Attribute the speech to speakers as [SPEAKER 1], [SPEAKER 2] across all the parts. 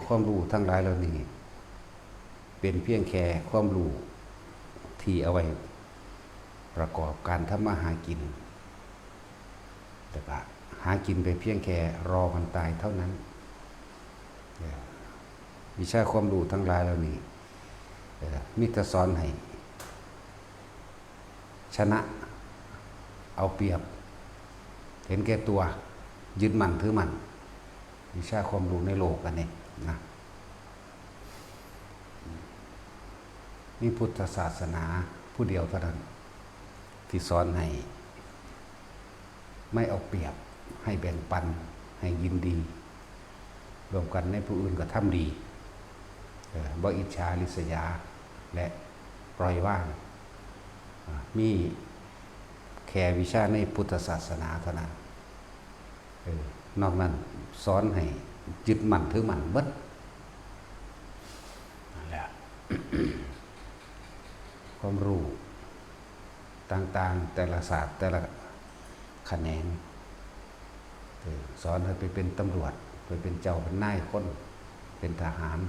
[SPEAKER 1] ความรู้ทั้งหลายเหล่านี้เป็นเพียงแค่ความรู้ที่เอาไว้ประกอบการทำมาหากินแต่ว่าหากินไปเพียงแค่รอวันตายเท่านั้นวิชาความรู้ทั้งหลายเหล่านี้มิตรสอนให้ชนะเอาเปรียบเห็นแก่ตัวยึดมั่นถือมั่นวิชาความรู้ในโลกอันนี้นะนี่พุทธศาสนาผู้เดียวเท่านั้นที่สอนให้ไม่เอาเปรียบให้แบ่งปันให้ยินดีรวมกันในผู้อื่นก็ทำดีบ่อิจฉาริษยาและปล่อยว่างมีแค่วิชาในพุทธศาสนาเท่านั้นนอกนั้นสอนให้ยึดมั่นถือมั่นเบิดนั่นแหละ ความรู้ต่างๆแต่ละศาสตร์แต่ละแขนงสอนให้ไปเป็นตำรวจไปเป็นเจ้าเป็นนายคนเป็นทหาร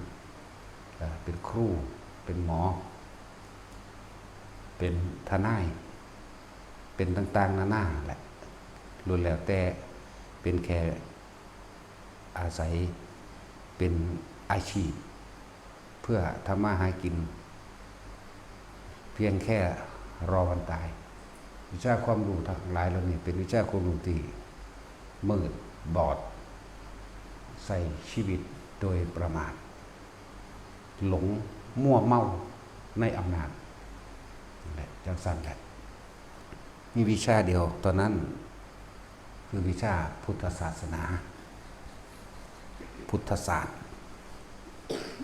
[SPEAKER 1] เป็นครูเป็นหมอเป็นทนายเป็นต่างๆนานาแหละล้วนแล้วแต่เป็นแค่อาศัยเป็นอาชีพเพื่อทำมาหากินเพียงแค่รอวันตายวิชาความรู้ทั้งหลายเหล่านี้เป็นวิชาความรู้ที่มืดบอดใส่ชีวิตโดยประมาทหลงมั่วเมาในอำนาจจังสั้นแหละมีวิชาเดียวตอนนั้นคือวิชาพุทธศาสนาพุทธศาสตร์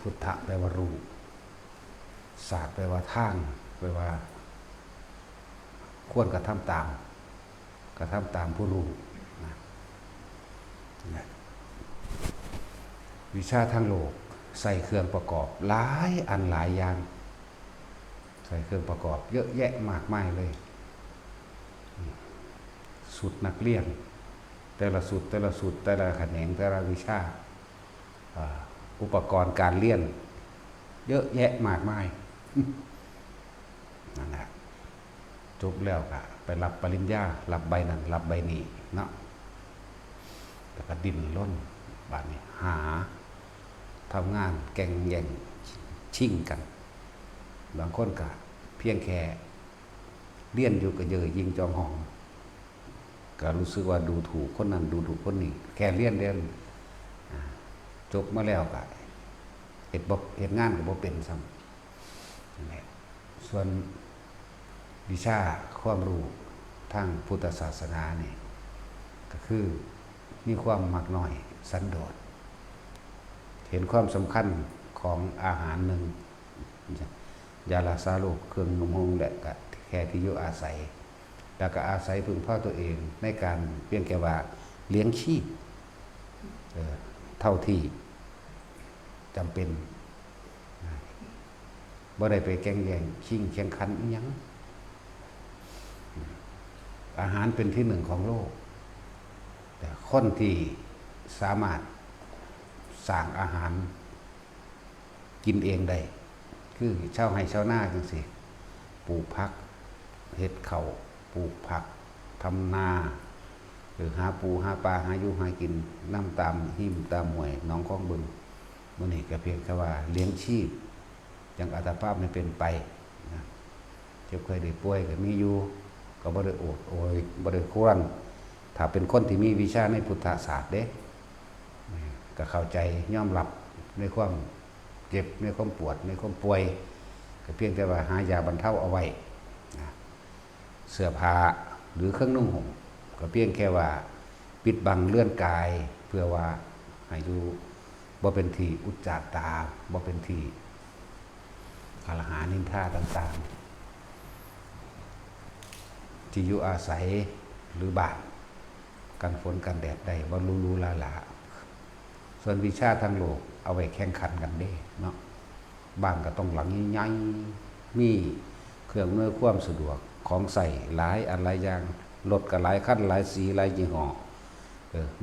[SPEAKER 1] พุทธะแปลว่ารู้ศาสตร์แปลว่าทางแปลว่าควรกระทำตามผู้รู้นะวิชาทางโลกใส่เครื่องประกอบหลายอันหลายอย่างใส่เครื่องประกอบเยอะแยะมากมายเลยสุดนักเรียนแต่ละสุดแต่ละแขนงแต่ละวิชาอุปกรณ์การเรียนเยอะแยะมากมายนั่นแหละจบแล้วก็ไปรับปริญญารับใบนั้นรับใบนี้เนาะแล้วก็ดิ้นรนบ้านนี้หาทำงานแข่งแย่งชิงกันบางคนก็เพียงแค่เรียนอยู่ก็เยอะยิงจองห้องก็รู้สึกว่าดูถูกคนนั้นดูถูกคนนี้แค่เรียนจบมาแล้วก็เฮ็ดงานก็บ่เป็นซ้ำส่วนวิชาความรู้ทางพุทธศาสนานี่ก็คือมีความมักน้อยสันโดษเห็นความสำคัญของอาหารหนึ่งยาลาซาโลกเครื่องนุ่งห่มและก็แค่ที่อยู่อาศัยแล้วก็อาศัยพึ่งพาตัวเองในการเพียงแค่ว่าเลี้ยงชีพเท่าที่จำเป็นบ่ได้ไปแข่งแย่งชิงแข่งขันอิหยังอาหารเป็นที่หนึ่งของโลกแต่คนที่สามารถสร้างอาหารกินเองได้คือชาวไร่ชาวนาจังซี่ปลูกผักเฮ็ดข้าวปลูกผักทำนาหรือหาปูหาปลาหาอยู่หากินน้ำตามหิมตามห้วยหนองคลองบึงมื้อนี้ก็เพียงแค่ว่าเลี้ยงชีพจังอัตภาพไม่เป็นไปนะเจ็บไข้ได้ป่วยก็มีอยู่ก็บ่ได้โอดโอยบ่ได้ควรถ้าเป็นคนที่มีวิชาในพุทธศาสตร์เด้ก็เข้าใจยอมรับในความเจ็บในความปวดในความป่วยก็เพียงแต่ว่าหายาบรรเทาเอาไว้เสื้อผ้าหรือเครื่องนุ่งห่มก็เพียงแค่ว่าปิดบังเลื่อนกายเพื่อว่าให้อยู่บ่เป็นที่อุจจาตาบ่เป็นที่คาลหานินทาต่างๆที่อยู่อาศัยหรือบ้านกันฝนกันแดดได้บ่รู้ลาส่วนวิชาทางโลกเอาไว้แข่งขันกันเด้เนาะบ้านก็ต้องหลังใหญ่ๆมีเครื่องอำนวยความสะดวกของใส่หลายอันหลายอย่างรถก็หลายคันหลายสีหลายยี่ห้อ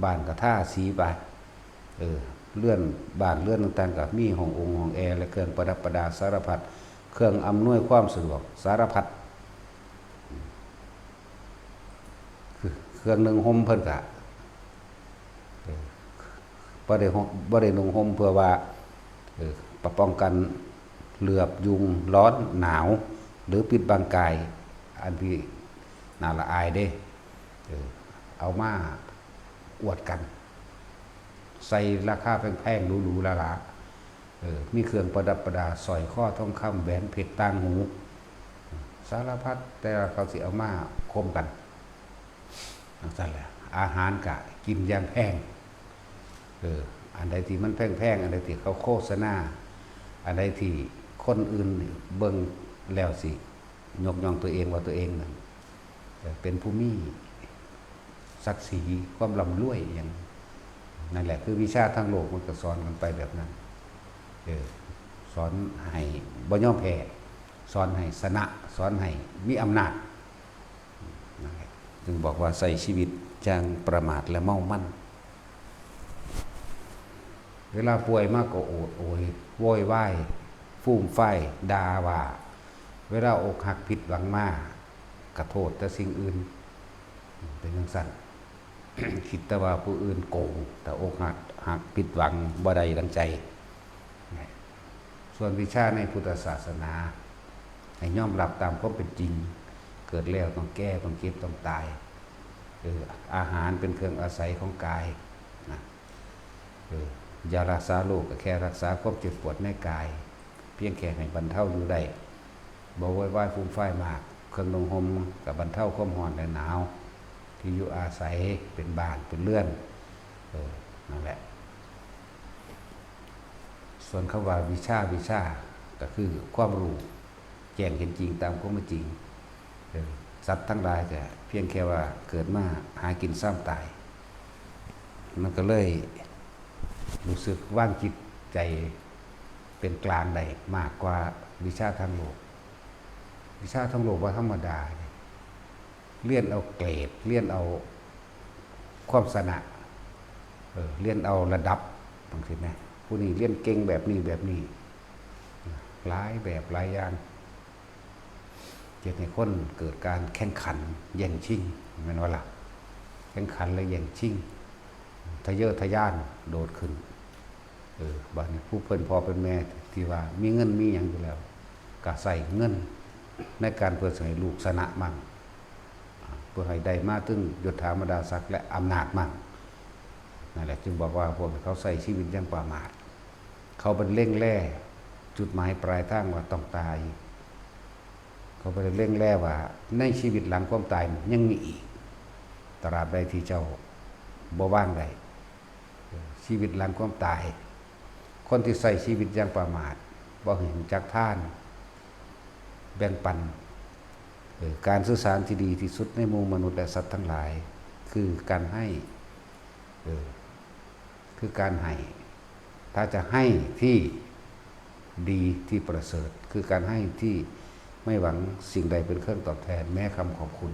[SPEAKER 1] บ้านก็ท่าสีไป เลื่อนบ้านเลื่อนต่างๆกับมีห้ององค์ห้องแอร์และเครื่องประดับประดาสารพัดเครื่องอำนวยความสะดวกสารพัดคือเครื่องนึ่งห่มเพิ่นกะบ่ได้นุ่งห่มเพื่อว่าป้องกันเหลือบยุงร้อนหนาวหรือปิดบังกายอันที่น่าละอายเด้เอามาอวดกันใส่ราคาแพงๆหรูๆละละมีเครื่องประดับประดาสร้อยข้อทองคำแหวนเพชรต่างหูสารพัดแต่เขาสิเอามาคมกันนั่นแหละอาหารกะกินอย่างแพงอันใดที่มันแพงๆอันใดที่เขาโฆษณาอันใดที่คนอื่นเบิ่งแล้วสิยกย่องตัวเองว่าตัวเองนั่นเป็นผู้มีศักดิ์ศรีความร่ำรวยอย่างนั่นแหละคือวิชาทางโลกมันก็สอนกันไปแบบนั้นสอนให้บ่ยอมแพ้สอนให้ชนะสอนให้มีอำนาจนั่นแหละจึงบอกว่าใส่ชีวิตจังประมาทและเมามั่นเวลาป่วยมากก็โอดโอยโวยวายฟูมไฟด่าว่าเวลาอกหักผิดหวังมากกระโทษแต่สิ่งอื่นเป็นจังซั่น คิดแต่ว่าผู้อื่นโกงแต่อกหักผิดหวังบ่ได้ดังใจส่วนวิชาในพุทธศาสนาให้ยอมรับตามความเป็นจริงเกิดแล้วต้องแก้ต้องเก็บต้องตายอาหารเป็นเครื่องอาศัยของกายนะยารักษาโรคก็แค่รักษาความเจ็บปวดในกายเพียงแค่ให้บรรเทาอยู่ได้บ่ไว้วายฟูมไฟมากเครื่องนุ่งห่มกับบรรเทาความร้อนและหนาวที่อยู่อาศัยเป็นบ้านเป็นเรือนนั่นแหละส่วนคำว่าวิชาก็คือความรู้แจ้งเห็นจริงตามความเป็นจริงสัตว์ทั้งหลายก็เพียงแค่ว่าเกิดมาหากินซ้ำตายมันก็เลยรู้สึกว่างจิตใจเป็นกลางได้มากกว่าวิชาทางโลกวิชาทางโลกว่าธรรมดาเลี่ยนเอาเกรดเลี่ยนเอาความสนะเลี่ยนเอาระดับบางทีไหมผู้นี้เลี่ยนเก่งแบบนี้หลายแบบหลายอย่างเกิดในคนเกิดการแข่งขันแย่งชิงแม่นว่าล่ะแข่งขันและแย่งชิงทะเยอทะยานโดดขึ้นบัดนี้ผู้เพิ่นพ่อเป็นแม่ที่ว่ามีเงินมีอย่างอยู่แล้วก็ใส่เงินในการเพื่อให้ลูกชนะมั่งเพื่อให้ได้มาถึงยศถาบรรดาศักดิ์และอำนาจมั่งนั่นแหละจึงบอกว่าพวกเขาใส่ชีวิตอย่างประมาทเขาเป็นเร่งแร่จุดหมายปลายทางว่าต้องตายเขาเป็นเร่งแร่ว่าในชีวิตหลังความตายยังมีอีกตราบใดที่เจ้าบ่ว่างใดชีวิตหลังความตายคนที่ใส่ชีวิตอย่างประมาทบ่เห็นจักท่านแบ่งปันการสื่อสารที่ดีที่สุดในหมู่มนุษย์และสัตว์ทั้งหลายคือการให้คือการให้ถ้าจะให้ที่ดีที่ประเสริฐคือการให้ที่ไม่หวังสิ่งใดเป็นเครื่องตอบแทนแม้คำขอบคุณ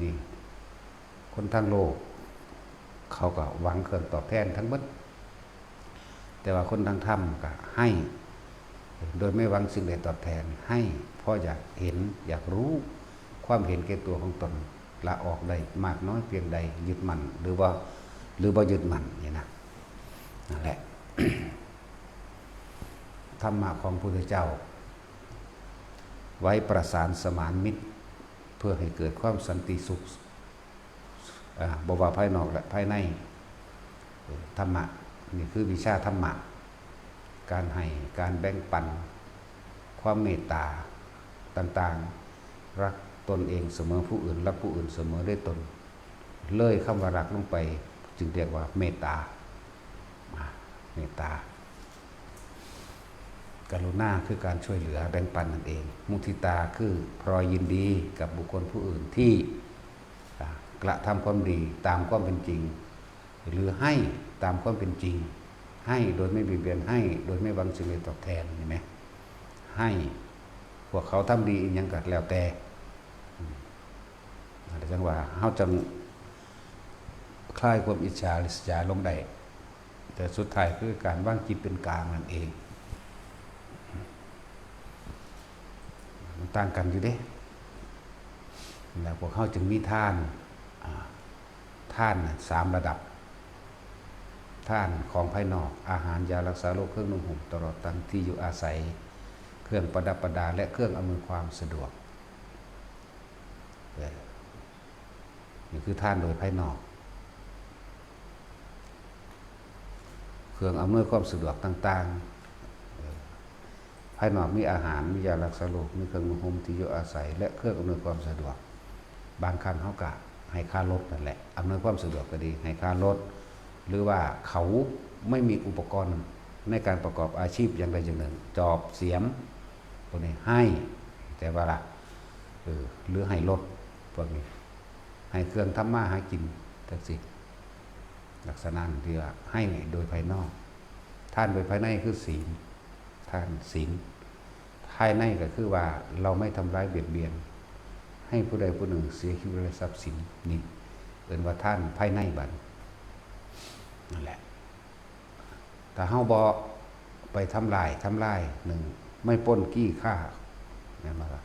[SPEAKER 1] นี่คนทั้งโลกเขาก็หวังเครื่องตอบแทนทั้งหมดแต่ว่าคนทั้งธรรมก็ให้โดยไม่หวังสิ่งใดตอบแทนให้เพราะอยากเห็นอยากรู้ความเห็นแก่ตัวของตนละออกได้มากน้อยเพียงใดยึดมั่นหรือว่ายึดมั่นนี่นะนั่นแหละ ธรรมะของพระพุทธเจ้าไว้ประสานสมานมิตรเพื่อให้เกิดความสันติสุขบ่ว่าภายนอกและภายในธรรมะนี่คือวิชาธรรมะการให้การแบ่งปันความเมตตาต่างๆรักตนเองเสมอผู้อื่นรักผู้อื่นเสมอด้วยตนเลยคำว่ารักลงไปจึงเรียกว่าเมตตาการุณาคือการช่วยเหลือแบ่งปันนั่นเองมุทิตาคือพรอยยินดีกับบุคคลผู้อื่นที่กระทำความดีตามความเป็นจริงหรือให้ตามความเป็นจริงให้โดยไม่เบียดเบียนให้โดยไม่หวังสิ่งใดตอบแทนเห็นไหมให้พวกเขาทำดีอีกอย่างก็แล้วแต่จังว่าเฮาจังคลายความอิจฉาริษยาลงได้ แต่สุดท้ายคือการวางจิตเป็นกลางนั่นเองมันต่างกันอยู่เด้แล้วพวกเขาจึงมีท่าน3 ระดับท่านของภายนอกอาหารยารักษาโรคเครื่องนุ่งห่มตลอดตั้งที่อยู่อาศัยเครื่องประดับประดาและเครื่องอำนวยความสะดวกนี่คือท่านโดยภายนอกเครื่องอำนวยความสะดวกต่างๆภายนอกมีอาหารมียารักษาโรคมีเครื่องนุ่งห่มที่อยู่อาศัยและเครื่องอำนวยความสะดวกบางครั้งเขาก็ให้ค่ารถนั่นแหละอำนวยความสะดวกก็ดีให้ค่ารถหรือว่าเขาไม่มีอุปกรณ์ในการประกอบอาชีพอย่างใดอย่างหนึ่งจอบเสียมพวกนี้ให้แต่ว่าละหรือให้รถพวกนี้ให้เครื่องทำมาหากินทั้งสิ้นลักษณะที่ว่าให้โดยภายนอกท่านโดยภายในคือศีลท่านศีลภายในก็คือว่าเราไม่ทำร้ายเบียดเบียนให้ผู้ใดผู้หนึ่งเสียชีวิตและทรัพย์สินนี่เป็นว่าท่านภายในบัดนั่นแหละแต่เฮาบ่ไปทำลายหนึ่งไม่ปล้นกี้ฆ่านั่นมาละ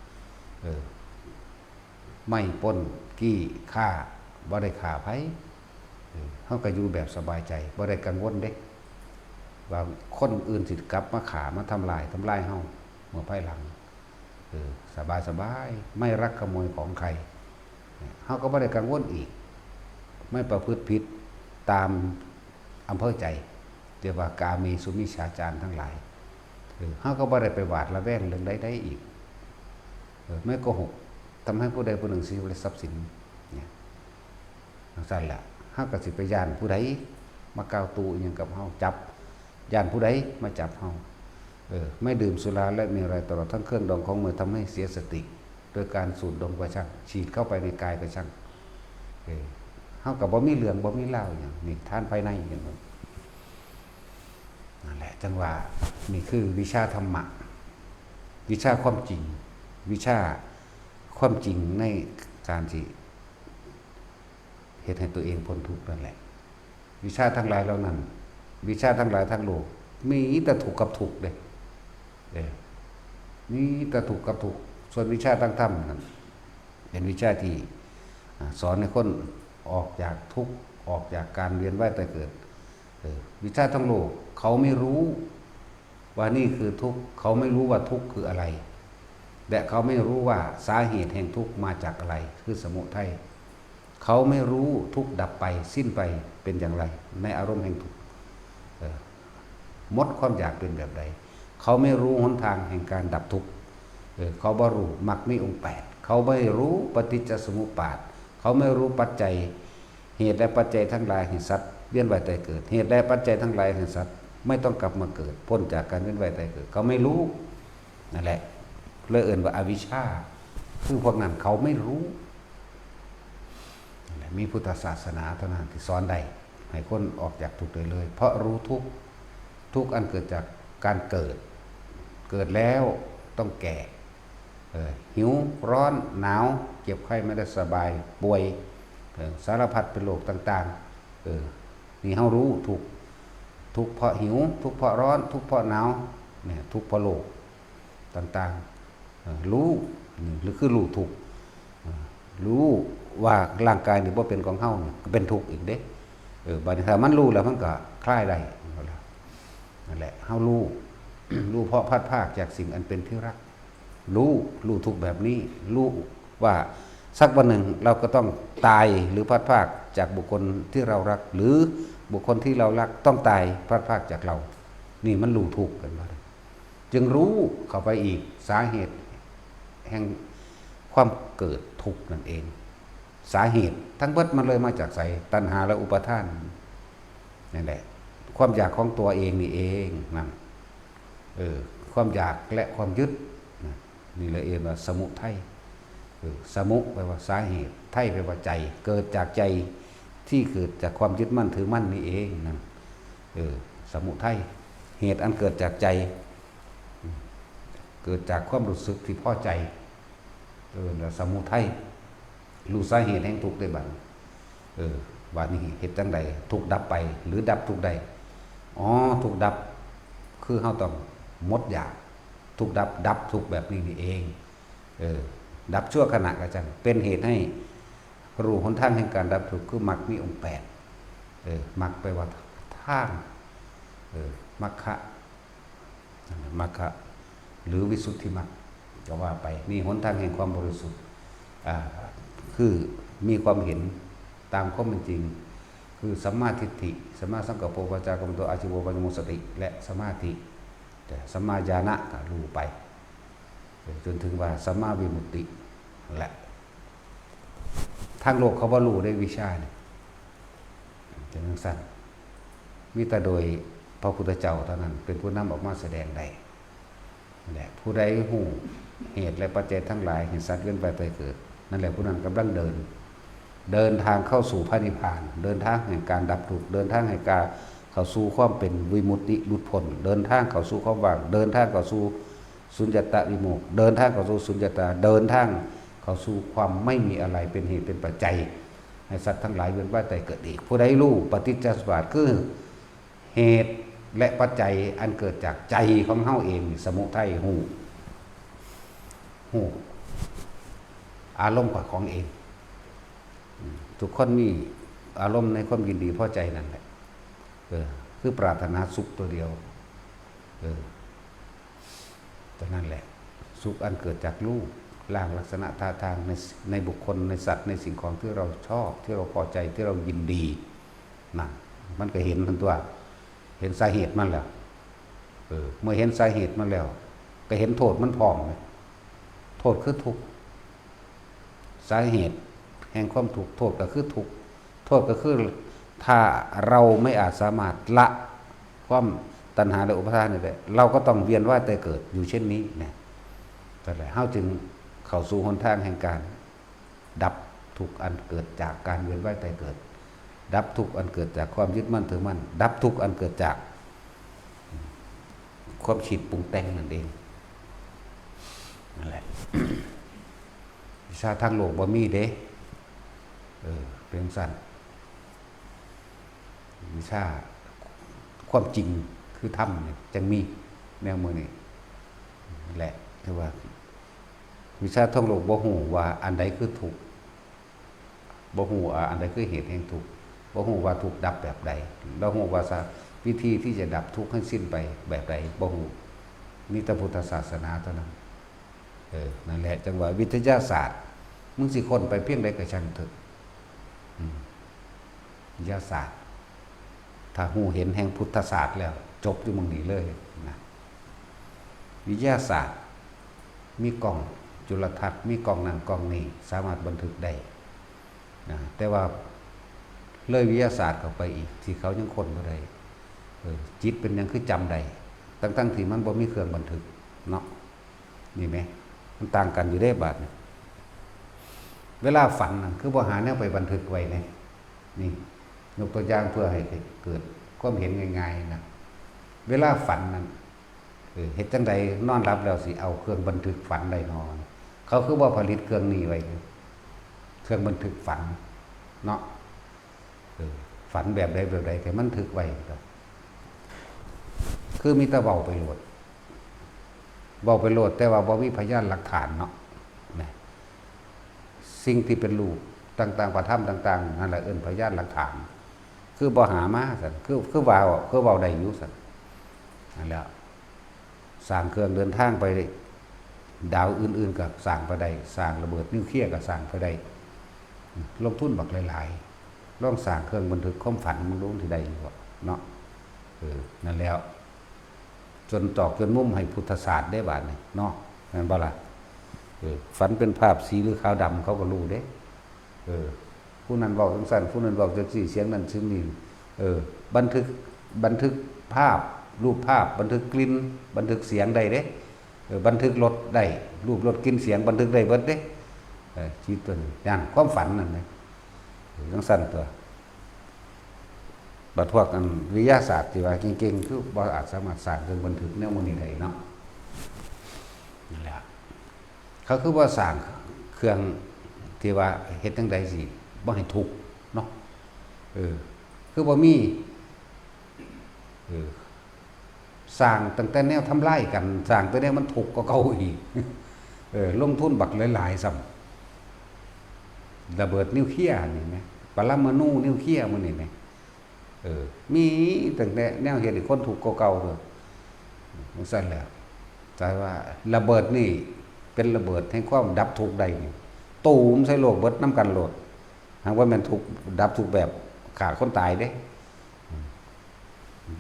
[SPEAKER 1] ไม่ปล้นกี้ฆ่าบ่ได้ฆ่าไผเฮาก็อยู่แบบสบายใจบ่ได้กังวลเด้ว่าคนอื่นสิกลับมาฆ่ามาทำลายเฮาเมื่อภายหลังสบายไม่รักขโมยของใครเฮาก็บ่ได้กังวลอีกไม่ประพฤติผิดตามอำเภอใจเรียกว่ากาเมสุมิจฉาจารทั้งหลายเฮาก็บ่ได้ไปหวาดระแวงเรื่องใดๆอีกไม่โกหกทำให้ผู้ใดผู้หนึ่งเสียทรัพย์สินเนี่ยสั่นแหละเฮาก็สิไปย่านผู้ใดมากล่าวตูอหยังกับเฮาจับย่านผู้ใดมาจับเฮาไม่ดื่มสุราและมีอะไรตลอดทั้งเครื่องดองของมือทำให้เสียสติโดยการสูดดมก็ช่างฉีดเข้าไปในกายก็ช่างเฮากับบ่มีเรื่องบ่มีเล่าอย่างนี่ท่านภายในอย่างนั้นนั่นแหละจังว่านี่คือวิชาธรรมะวิชาความจริงวิชาความจริงในการที่เฮ็ดให้ตัวเองพ้นทุกข์นั่นแหละวิชาทั้งหลายเหล่านั้นวิชาทั้งหลายทั้งโลกมีแต่ถูกกับถูกเด้มีแต่ถูกกับถูกส่วนวิชาทั้งธรรมนั้นเป็นวิชาที่สอนให้คนออกจากทุกข์ออกจากการเวียนว่ายตายเกิดวิชาทั้งโลกเขาไม่รู้ว่านี่คือทุกข์เขาไม่รู้ว่าทุกข์คืออะไรและเขาไม่รู้ว่าสาเหตุแห่งทุกข์มาจากอะไรคือสมุทัยเขาไม่รู้ทุกข์ดับไปสิ้นไปเป็นอย่างไรในอารมณ์แห่งทุกข์หมดความอยากเป็นแบบใดเขาไม่รู้หนทางแห่งการดับทุกข์เขาบ่รู้มรรคมีองค์8เขาไม่รู้ปฏิจจสมุปบาทเขาไม่รู้ปัจจัยเหตุและปัจจัยทั้งหลายแห่งสัตว์เวียนว่ายตายเกิดเหตุและปัจจัยทั้งหลายแห่งสัตว์ไม่ต้องกลับมาเกิดพ้นจากการเวียนว่ายตายเกิดเขาไม่รู้นั่นแหละเลยเอ่ยว่าอวิชชาคือพวกนั้นเขาไม่รู้มีพุทธศาสนาเท่านั้นที่สอนได้ให้คนออกจากทุกข์ได้เลยเพราะรู้ทุกข์อันเกิดจากการเกิดแล้วต้องแก่หิวร้อนหนาวเจ็บไข้ไม่ได้สบายป่วยสารพัดเป็นโรคต่างๆนี่เฮารู้ทุกข์เพราะหิวทุกข์เพราะร้อนทุกข์เพราะหนาวเนี่ยทุกข์เพราะโรคต่างๆรู้หรือคือรู้ทุกข์รู้ว่าร่างกายนี่บ่เป็นของเฮาเนี่ยก็เป็นทุกข์อีกเด้บัดนี้ถ้ามันรู้แล้วมันก็คลายได้นั่นแหละเฮารู้ รู้เพราะพัดภาคจากสิ่งอันเป็นที่รักรู้ทุกแบบนี้รู้ว่าสักวันหนึ่งเราก็ต้องตายหรือพัดภาคจากบุคคลที่เรารักหรือบุคคลที่เรารักต้องตายพัดภาคจากเรานี่มันรู้ทุกกันมาจึงรู้เข้าไปอีกสาเหตุแห่งความเกิดทุกข์นั่นเองสาเหตุทั้งเบิดมันเลยมาจากไสตัณหาและอุปาทานนั่นแหละความอยากของตัวเองนี่เองนั่นความอยากและความยึดนี่เลยเองว่าสมุทัยสมุแปลว่าสาเหตุไทัยแปลว่าใจเกิดจากใจที่เกิดจากความยึดมั่นถือมั่นนี่เองนั่นสมุทัยเหตุอันเกิดจากใจเกิดจากความรู้สึกที่พอใจสมุทัยรู้สาเหตุแห่งทุกข์ได้บัดบัดนี้เหตุจังใดทุกข์ดับไปหรือดับทุกข์ใด อ๋อทุกข์ดับคือเฮาต้องหมดอยากทุกข์ดับทุกข์แบบนี้นี่เองดับชั่วขณะก็จังเป็นเหตุให้รู้หนทางแห่งการดับทุกข์คือมรรคมีองค์8มรรคแปลว่าทางมรรคหรือวิสุทธิมรรคก็ว่าไปนี่หนทางแห่งความบริสุทธิ์คือมีความเห็นตามข้อเป็นจริงคือสัมมาทิฏฐิสัมมาสังกัปโปปัจจากรรมโตอาชีวปัญญโมสติและสมาธิแต่สัมมาญาณะก็รู้ไปจนถึงว่าสัมมาวิมุตติแหละทางโลกเขาว่ารู้ได้วิชาเนี่ยจะนั่งสั้นมีแต่โดยพระพุทธเจ้าเท่านั้นเป็นผู้นำออกมาแสดงได้แหละผู้ใดหูเหตุและปัจจัยทั้งหลายเห็นสัตว์เกินไปเกิดนั่นแหละผู้นั้นกำลังเดินทางเข้าสู่พระนิพพานเดินทางแห่งการดับทุกข์เดินทางแห่งการเข้าสู่ความเป็นวิมุตติหลุดพ้นเดินทางเข้าสู่ความว่างเดินทางเข้าสู่สุญญตาวิโมกข์เดินทางเข้าสู่สุญญตาเดินทางเข้าสู่ความไม่มีอะไรเป็นเหตุเป็นปัจจัยให้สัตว์ทั้งหลายเวียนว่ายตายเกิดอีกผู้ใดรู้ปฏิจจสมุปบาทคือเหตุและปัจจัยอันเกิดจากใจของเฮาเองสมุทัยหูอารมณ์ของเองทุกคนมีอารมณ์ในความยินดีพอใจนั่นแหละคือปรารถนาสุขตัวเดียวแต่นั่นแหละสุขอันเกิดจากรูปร่างลักษณะท่าทางในบุคคลในสัตว์ในสิ่งของที่เราชอบที่เราพอใจที่เรายินดีนั่นมันก็เห็นทันตัวเห็นสาเหตุมันแล้วเมื่อเห็นสาเหตุมันแล้วก็เห็นโทษมันพร้อมเลยโทษคือทุกข์สาเหตุแห่งความทุกข์โทษก็คือทุกข์โทษก็คือถ้าเราไม่อาจสามารถละความตัณหาและอุปาทานนี่ได้เราก็ต้องเวียนว่ายตายเกิดอยู่เช่นนี้นะแต่ละเฮาจึงเข้าสู่หนทางแห่งการดับทุกข์อันเกิดจากการเวียนว่ายตายเกิดดับทุกข์อันเกิดจากความยึดมั่นถือมั่นดับทุกข์อันเกิดจากความคิดปรุงแต่งนั่นเองนั่นแหละวิชาทางโลกบ่มีเด้เป็นสั้นวิชาความจริงคือธรรมเนี่ยจังมีแนวมือนี่แหละคือว่าวิชาทางโลกบ่ฮู้ว่าอันใดคือทุกข์บ่ฮู้ว่าอันใดคือเหตุแห่งทุกข์บ่ฮู้ว่าทุกข์ดับแบบใดบ่ฮู้ว่าวิธีที่จะดับทุกข์ให้สิ้นไปแบบใดบ่ฮู้มีแต่พุทธศาสนาเท่านั้นนั่นแหละจังว่าวิทยาศาสตร์มึงสิคนไปเพียงใดก็ช่างเถอะวิทยาศาสตร์ถ้าหูเห็นแห่งพุทธศาสตร์แล้วจบอยู่มึงนี้เลยนะวิทยาศาสตร์มีกล้องจุลทรรศน์มีกล้องนั่นกล้องนี้สามารถบันทึกได้นะแต่ว่าเลยวิทยาศาสตร์เข้าไปอีกที่เขายังคนบ่ได้จิตเป็นยังคือจำได้ตั้งที่มันบ่มีเครื่องบันทึกเนาะนี่ไหมมันต่างกันอยู่ได้บาดเวลาฝันคือบ่หาแนวไปบันทึกไว้นี่ยกตัวอย่างเพื่อให้เกิดความเห็นง่ายๆนะเวลาฝันนั้นเฮ็ดจังใดนอนหลับแล้วสิเอาเครื่องบันทึกฝันได้นอนเขาคือว่าผลิตเครื่องนี้ไว้เครื่องบันทึกฝันเนาะฝันแบบใดแต่มันทึกไว้คือมีแต่เว้าไปโหลดแต่ว่าบ่มีพยานหลักฐานเนาะสิ่งที่เป็นรูปต่างๆประทับต่างๆนั่นแหละเอิ้นพยานหลักฐานคือบ่หามาสั่นคือเว้าได้อยู่สั่นนั่นแหละสร้างเครื่องเดินทางไปดาวอื่นๆก็สร้างไปได้สร้างระเบิดนิวเคลียร์ก็สร้างไปได้ลงทุนบักหลายๆลองสร้างเครื่องบันทึกความฝันมึงรู้ที่ใดอยู่เนาะนั่นแล้วจนตอกจนมุมให้พุทธศาสตร์ได้บาดนี่เนาะแม่นบ่ล่ะฝันเป็นภาพสีหรือขาวดำเขาก็รู้เด้ผู้นั้นบอกสั้นผู้นั้นบอกจังซี่เสียงนั้นซึ่งนี่บันทึกภาพรูปภาพบันทึกกลิ่นบันทึกเสียงได้เด้บันทึกรสได้รูปรสกลิ่นเสียงบันทึกได้เบิดเด้จิตตัวนี้อย่างความฝันนั่นนะจังสั้นตัวบัดพวกอันวิทยาศาสตร์ที่ว่าเก่งๆคือบ่อาจสามารถสร้างเครื่องบันทึกแนวนี้ได้เนาะนั่นแหละเขาคือว่าสร้างเครื่องที่ว่าเฮ็ดจังใดสิบ่ให้ทุกข์เนาะคือบ่มี เออสร้างตั้งแต่แนวทำไร่กันสร้างตั้งแต่มันถูกก็เก่าอีกลงทุนบักหลายๆซ้ำระเบิดนิวเคลียร์นี่ไหมปรมาณูนิวเคลียร์มันนี่ไหมมีตั้งแต่แนวเห็นคนถูกก็เก่าเลยมันสั่นแล้วใจว่าระเบิดนี่เป็นระเบิดแห่งความดับทุกข์ใดนี่ตูมใส่โลกเบิดน้ำกันโหลดหากว่ามันถูกดับทุกแบบขาคนตายเด้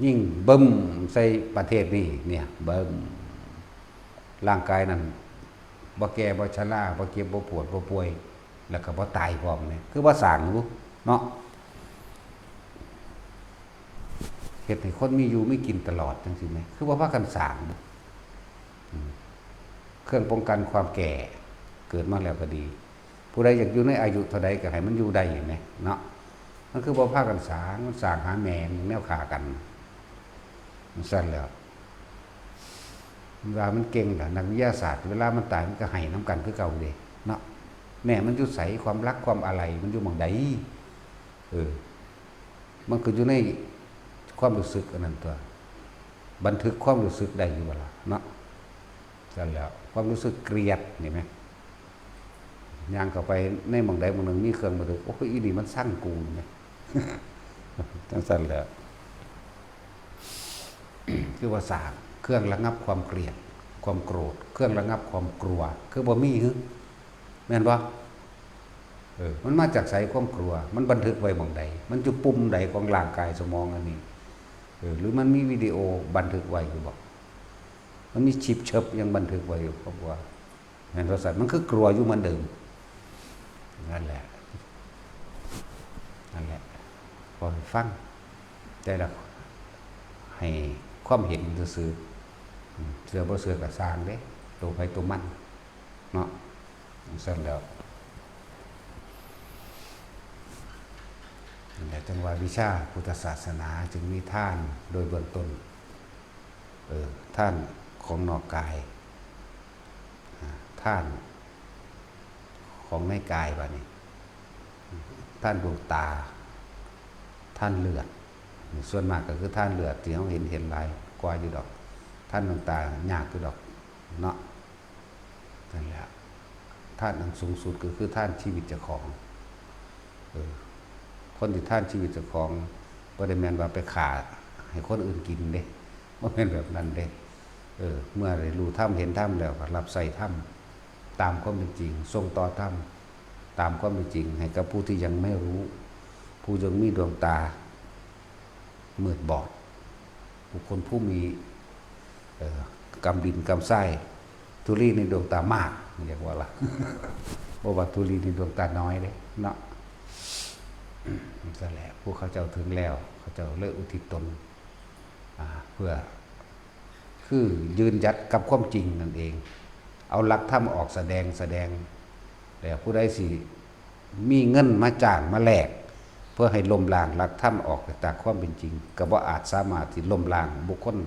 [SPEAKER 1] ยิ่งบึ้มใส่ประเทศนี้เนี่ยบึ้มร่างกายนั้นบ่แก่บ่ชราบ่เจ็บบ่ปวดบ่ป่วยแล้วก็บ่ตายพร้อมเนี่ยคือว่าสร้างรู้เนาะเฮ็ดให้คนมีอยู่ไม่กินตลอดจังซี่แม่คือว่าพากันสร้างเครื่องป้องกันความแก่เกิดมาแล้วก็ดีผู้ใดอยากอยู่ในอายุเท่าใดก็ให้มันอยู่ได้อย่างนี้เนาะมันคือบ่พากันสร้างมันสร้างหาแม่แนวฆ่ากันมันสั่นแล้วเวลามันเก่งล่ะนักวิทยาศาสตร์เวลามันตายมันก็ให้น้ำกันคือเก่าเด้เนาะแม่มันอยู่ใสความรักความอะไรมันอยู่หม่องใดมันก็อยู่ในความรู้สึกอันนั้นตัวบันทึกความรู้สึกได้อยู่บ่ล่ะเนาะสั่นแล้วความรู้สึกเกลียดเห็นไหมย่างเข้าไปในหม่องใดหม่องหนึ่งมีเครื่องบันทึกโอ้ยอีนี่มันสร้างกูเนี่ยจังสั่นแล้วคือว่าสร้างเครื่องระงับความเกลียดความโกรธเครื่องระงับความกลัวคือบ่มีฮึแม่นบ่มันมาจากไสความกลัวมันบันทึกไว้หม่องใดมันอยู่ปุ่มใดของร่างกายสมองอันนี้หรือมันมีวิดีโอบันทึกไว้อยู่บ่มันมีชิปเชิบยังบันทึกไว้อยู่เพราะว่าแม่นว่าสัตว์มันคือกลัวอยู่เหมือนเดิมนั่นแหละพอฟังแต่ละให้ความเห็นซื่อเสือบ่เสือก็สร้างเด้ตัวไปตัวมันเนาะสั่นแล้วแต่จังว่าวิชาพุทธศาสนาจึงมีท่านโดยเบื้องต้นท่านของนอกกายท่านของในกายว่านี่ท่านดวงตาท่านเลือดส่วนมากก็คือท่านเลือดที่เราเห็นหลายกว่าอยู่ดอกท่านดวงตายากอยู่ดอกเนาะนั่นแหละท่านอันสูงสุดก็คือท่านชีวิตเจ้าของคนที่ท่านชีวิตเจ้าของบ่ได้แม่นว่าไปฆ่าให้คนอื่นกินเด้บ่แม่นแบบนั้นเด้เมื่อได้รู้ธรรมเห็นธรรมแล้วก็รับใส่ธรรมตามความเป็นจริงส่งต่อธรรมตามความเป็นจริงให้กับผู้ที่ยังไม่รู้ผู้ยังมีดวงตามืดบอดบุคคลผู้มีกำดินกำไส้ทุลีในดวงตามากเรียกว่าล่ะบ่ว่าทุลีในดวงตาน้อยเด้เนาะนั่นแหละผู้เขาเจ้าถึงแล้วเขาเจ้าเลิกอุทิศตนเพื่อคือยืนยัดกับความจริงนั่นเองเอาหลักธรรมออกแสดงแล้วผู้ใดสิมีเงินมาจ้างมาแลกเพื่อให้ล้มล้างหลักธรรมออกจากความเป็นจริงก็บ่อาจสามารถที่ล้มล้างบุคคล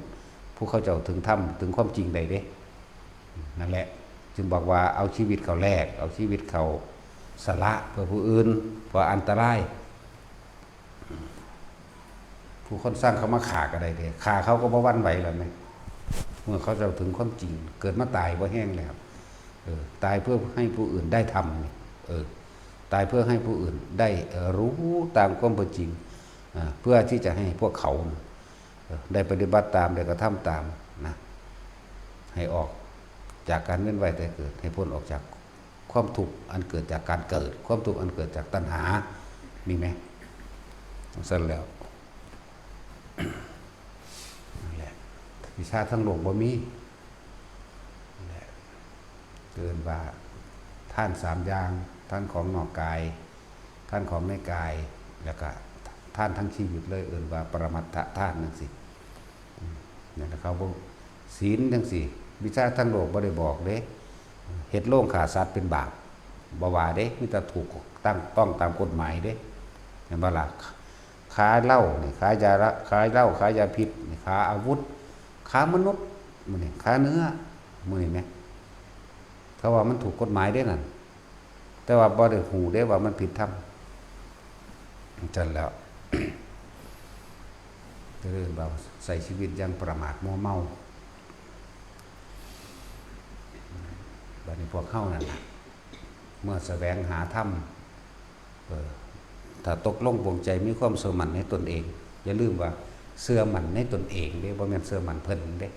[SPEAKER 1] ผู้เขาเจ้าถึงธรรมถึงความจริงใดเด้นั่นแหละจึงบอกว่าเอาชีวิตเขาแลกเอาชีวิตเขาสละเพื่อผู้อื่นเพราะอันตรายผู้คนสร้างเขามาฆ่าก็ได้เด้ฆ่าเขาก็บ่หวั่นไหวแล้วแม่เมื่อเขาจะถึงความจริงเกิดมาตายบ่แห้งแล้วตายเพื่อให้ผู้อื่นได้ทำตายเพื่อให้ผู้อื่นได้รู้ตามความเป็นจริงเพื่อที่จะให้พวกเขาได้ปฏิบัติตามได้กระทำตามนะให้ออกจากการเว้นไว้แต่เกิดให้พ้นออกจากความทุกข์อันเกิดจากการเกิดความทุกข์อันเกิดจากตัณหามีไหมสั่นแล้วนั่นแหละวิชาทั้งโลกบ่มีเกินว่าท่าน3อย่างท่านของนอกกายท่านของในกายแล้วก็ท่านทั้งชีวิตเลยเอิ้นว่าปรมัตถท่านจังซี่นั่นแหละเขาบ่ศีลจังซี่วิชาทั้งโลกบ่ได้บอกเด้เฮ็ดโรงฆ่าสัตว์เป็นบาปบ่ว่าเด้มีแต่ถูกต้องตามกฎหมายเด้เห็นบ่ล่ะค้าเหล้านี่ค้ายาค้าเหล้าค้ายาพิษนี่ค้าอาวุธค้ามนุษย์มื้อนี้ค้าเนื้อมื้อนี้แม่เขาว่ามันถูกกฎหมายได้นั่นแต่ว่าบ่ได้หูได้ว่ามันผิดธรรมจังแล้ว เรื่องเราใส่ชีวิตอย่างประมาทมัวเมาบัดนี้พวกเข้านั่นนะเมื่อแสวงหาธรรมถ้าตกลงปวงใจมีความเชื่อมั่นในตนเองอย่าลืมว่าเชื่อมั่นในตนเองเด้บ่แม่นเชื่อมั่นเพิ่นเด้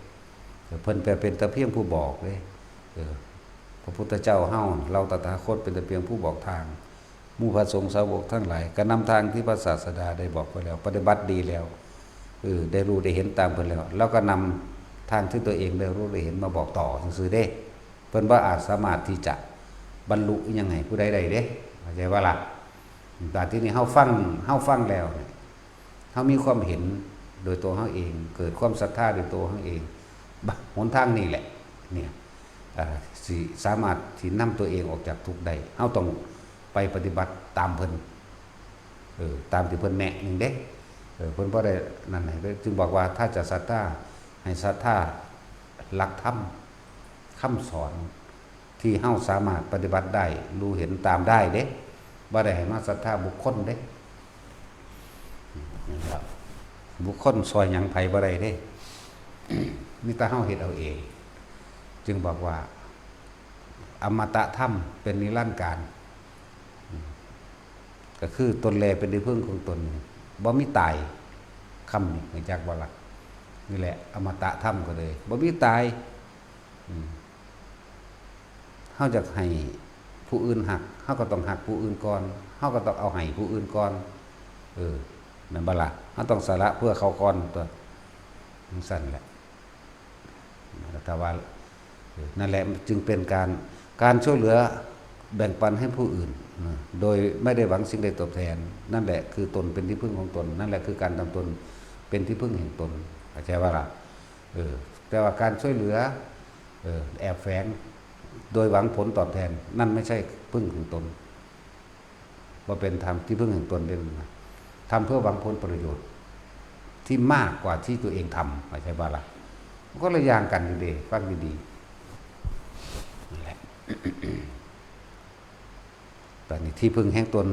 [SPEAKER 1] เพิ่นเป็นแต่เพียงผู้บอกเด้พระพุทธเจ้าเฮาเราตถาคตเป็นแต่เพียงผู้บอกทางหมู่พระสงฆ์สาวกทั้งหลายก็นำทางที่พระศาสดาได้บอกไปแล้วปฏิบัติดีแล้วได้รู้ได้เห็นตามเพิ่นแล้วก็นำทางที่ตัวเองได้รู้ได้เห็นมาบอกต่อซื่อๆเด้เพิ่นว่าอาจสามารถที่จะบรรลุยังไงผู้ใดๆเด้เข้าใจว่าล่ะแต่ที่นี่เฮาฟังแล้วเฮามีความเห็นโดยตัวเฮาเองเกิดความศรัทธาโดยตัวเฮาเองหนทางนี้แหละเนี่ยสิสามารถที่นำตัวเองออกจากทุกข์ได้เฮาต้องไปปฏิบัติตามเพิ่นตามที่เพิ่นแนะนึงเด้เพิ่นบ่ได้นั่นให้จึงบอกว่าถ้าจะศรัทธาให้ศรัทธาหลักธรรมคำสอนที่เฮาสามารถปฏิบัติได้รู้เห็นตามได้เด้บ่ได้ให้มาศรัทธาบุคคลเด้นะครับบุคคลซอยหยังไผบ่ได้เด้มีแต่เฮาเฮ็ดเอาเองจึงบอกว่าอมตะธรรมเป็นนิรันดร์การก็คือตนแลเป็นที่พึ่งของตนบ่มีตายคำนี้ให้จักบ่ล่ะนี่แหละอมตะธรรมก็เลยบ่มีตายเฮาจะให้ผู้อื่นหักเฮาก็ต้องหักผู้อื่นก่อนเฮาก็ต้องเอาให้ผู้อื่นก่อนนั่นบ่ล่ะเฮาต้องสละเพื่อเขาก่อนตัวสั่นแหละแต่ว่านั่นแหละจึงเป็นการช่วยเหลือแบ่งปันให้ผู้อื่นโดยไม่ได้หวังสิ่งใดตอบแทนนั่นแหละคือตนเป็นที่พึ่งของตนนั่นแหละคือการทำตนเป็นที่พึ่งแห่งตนเข้าใจว่าล่ะแต่ว่าการช่วยเหลือแอบแฝงโดยหวังผลตอบแทนนั่นไม่ใช่พึ่งของตนว่าเป็นธรรมที่พึ่งแห่งตนเป็นทำเพื่อหวังผลประโยชน์ที่มากกว่าที่ตัวเองทำเข้าใจว่าล่ะก็เลยย่างกันดีๆฟังดีๆนั่นแหละแต่นี่ที่พึ่งแห่งตน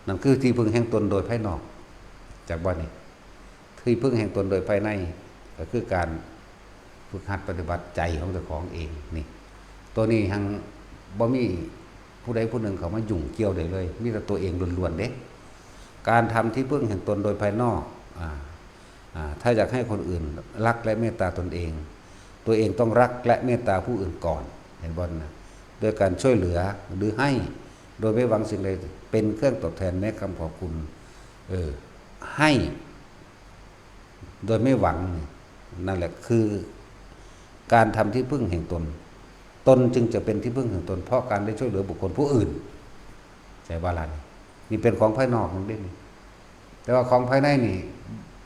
[SPEAKER 1] นั่นคือที่พึ่งแห่งตนโดยภายนอกจากบ้านนี้ที่พึ่งแห่งตนโดยภายในก็คือการฝึกหัดปฏิบัติใจของเจ้าของเองนี่ตัวนี้ทั้งบ่มีผู้ใดผู้หนึ่งเขามายุ่งเกี่ยวได้เลยมีแต่ตัวเองล้วนๆเด้การทำที่พึ่งแห่งตนโดยภายนอกถ้าอยากให้คนอื่นรักและเมตตาตนเองตัวเองต้องรักและเมตตาผู้อื่นก่อนเห็นบ่นะโดยการช่วยเหลือหรือให้โดยไม่หวังสิ่งใดเป็นเครื่องตอบแทนแม้คำขอบคุณให้โดยไม่หวังนั่นแหละคือการทำที่พึ่งแห่งตนตนจึงจะเป็นที่พึ่งแห่งตนเพราะการได้ช่วยเหลือบุคคลผู้อื่นใช่บาลานนี่เป็นของภายนอกนั่นเองแต่ว่าของภายในนี่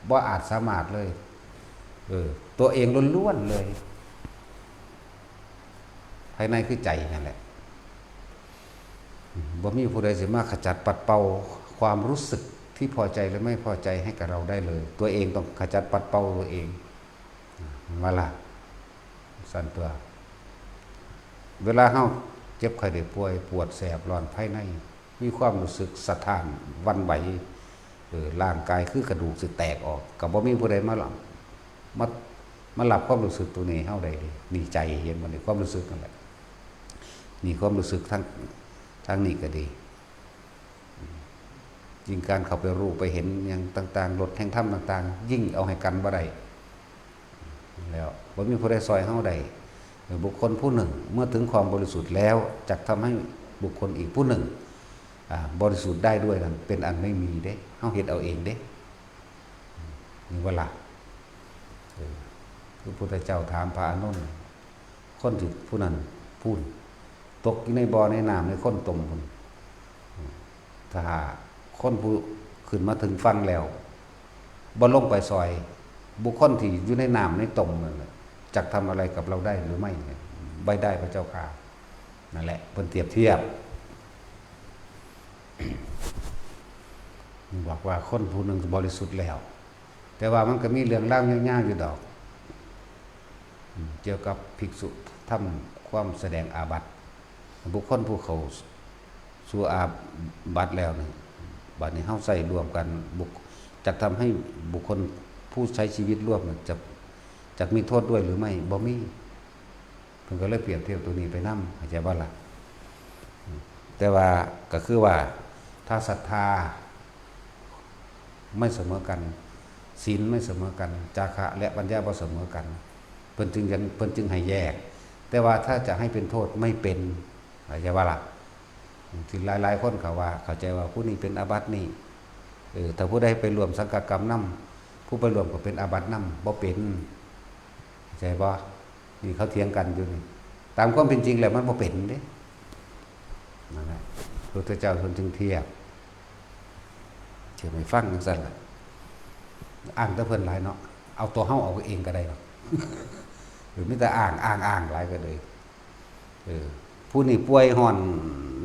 [SPEAKER 1] บ่อาจสามารถเลยตัวเองล้วนๆเลยภายในคือใจนั่นแหละบ่มีผู้ใดสิมาขจัดปัดเป่าความรู้สึกที่พอใจหรือไม่พอใจให้กับเราได้เลยตัวเองต้องขจัดปัดเป่าตัวเองว่าล่ะสั่นตัวเวลาเฮาเจ็บไข้ได้ป่วยปวดแสบร้อนภายในมีความรู้สึกสะท้านวันไหวร่างกายคือกระดูกสิแตกออกก็บ่มีผู้ใดมาหลับความรู้สึกตัวนี้เฮาได้นี่ใจเห็นมันนี่ความรู้สึกนั่นแหละนี่ความรู้สึกทั้งนี้ก็ดียิ่งการเข้าไปรู้ไปเห็นอย่างต่างๆรถแห่งธรรมต่างๆยิ่งเอาให้กันบ่ได้แล้วบ่มีผู้ใดซอยเฮาได้บุคคลผู้หนึ่งเมื่อถึงความบริสุทธิ์แล้วจะทำให้บุคคลอีกผู้หนึ่งบริสุทธิ์ได้ด้วยนั่นเป็นอันไม่มีเด้เฮาเฮ็ดเอาเองเด้นี่ว่าล่ะพระพุทธเจ้าถามพระอานนท์คนที่ผู้นั้นพูดตกอยู่ในบ่อในน้ำในคนตมพุ่นถ้าคนผู้ขึ้นมาถึงฟังแล้วบ่ลงไปซอยบุคคลที่อยู่ในน้ำในตมนั่นแหละจักทำอะไรกับเราได้หรือไม่ไม่ได้พระเจ้าค่ะนั่นแหละเพิ่นเปรียบเทียบบอกว่าคนผู้หนึ่งบริสุทธิ์แล้วแต่ว่ามันก็มีเรื่องเล่ายาวๆอยู่ดอกเกี่ยวกับภิกษุทำความแสดงอาบัติบุคคลผู้เขาสู่อาบัติแล้วนี่บัดนี้เฮาใส่รวมกัน จะทำให้บุคคลผู้ใช้ชีวิตร่วมจะมีโทษด้วยหรือไม่บ่มีเพิ่นก็เลยเปรียบเทียบตัวนี้ไปนำเข้าใจบ่ล่ะแต่ว่าก็คือว่าถ้าศรัทธาไม่เสมอกันศีลไม่เสมอกันจาคะและปัญญาบ่เสมอกันเพิ่นจึงให้แยกแต่ว่าถ้าจะให้เป็นโทษไม่เป็นเข้าใจบ่ล่ะที่หลายๆคนเขาว่าเข้าใจว่าผู้นี้เป็นอาบัตินี่ถ้าผู้ใดไปร่วมสังฆกรรมนำผู้ไปร่วมก็เป็นอาบัตินำบ่เป็นเข้าใจบ่นี่เขาเถียงกันอยู่นี่ตามความเป็นจริงแล้วมันบ่เป็นเด้นั่นแหละพระพุทธเจ้าทรงจึงเทียบเชื่อไม่ฟังจังซั่นล่ะอ้างแต่เพิ่นหลายเนาะเอาตัวเฮาเอาเองก็ได้หรอกหรือมีแต่อ้างหลายก็เลยผู้นี่ป่วยร้อน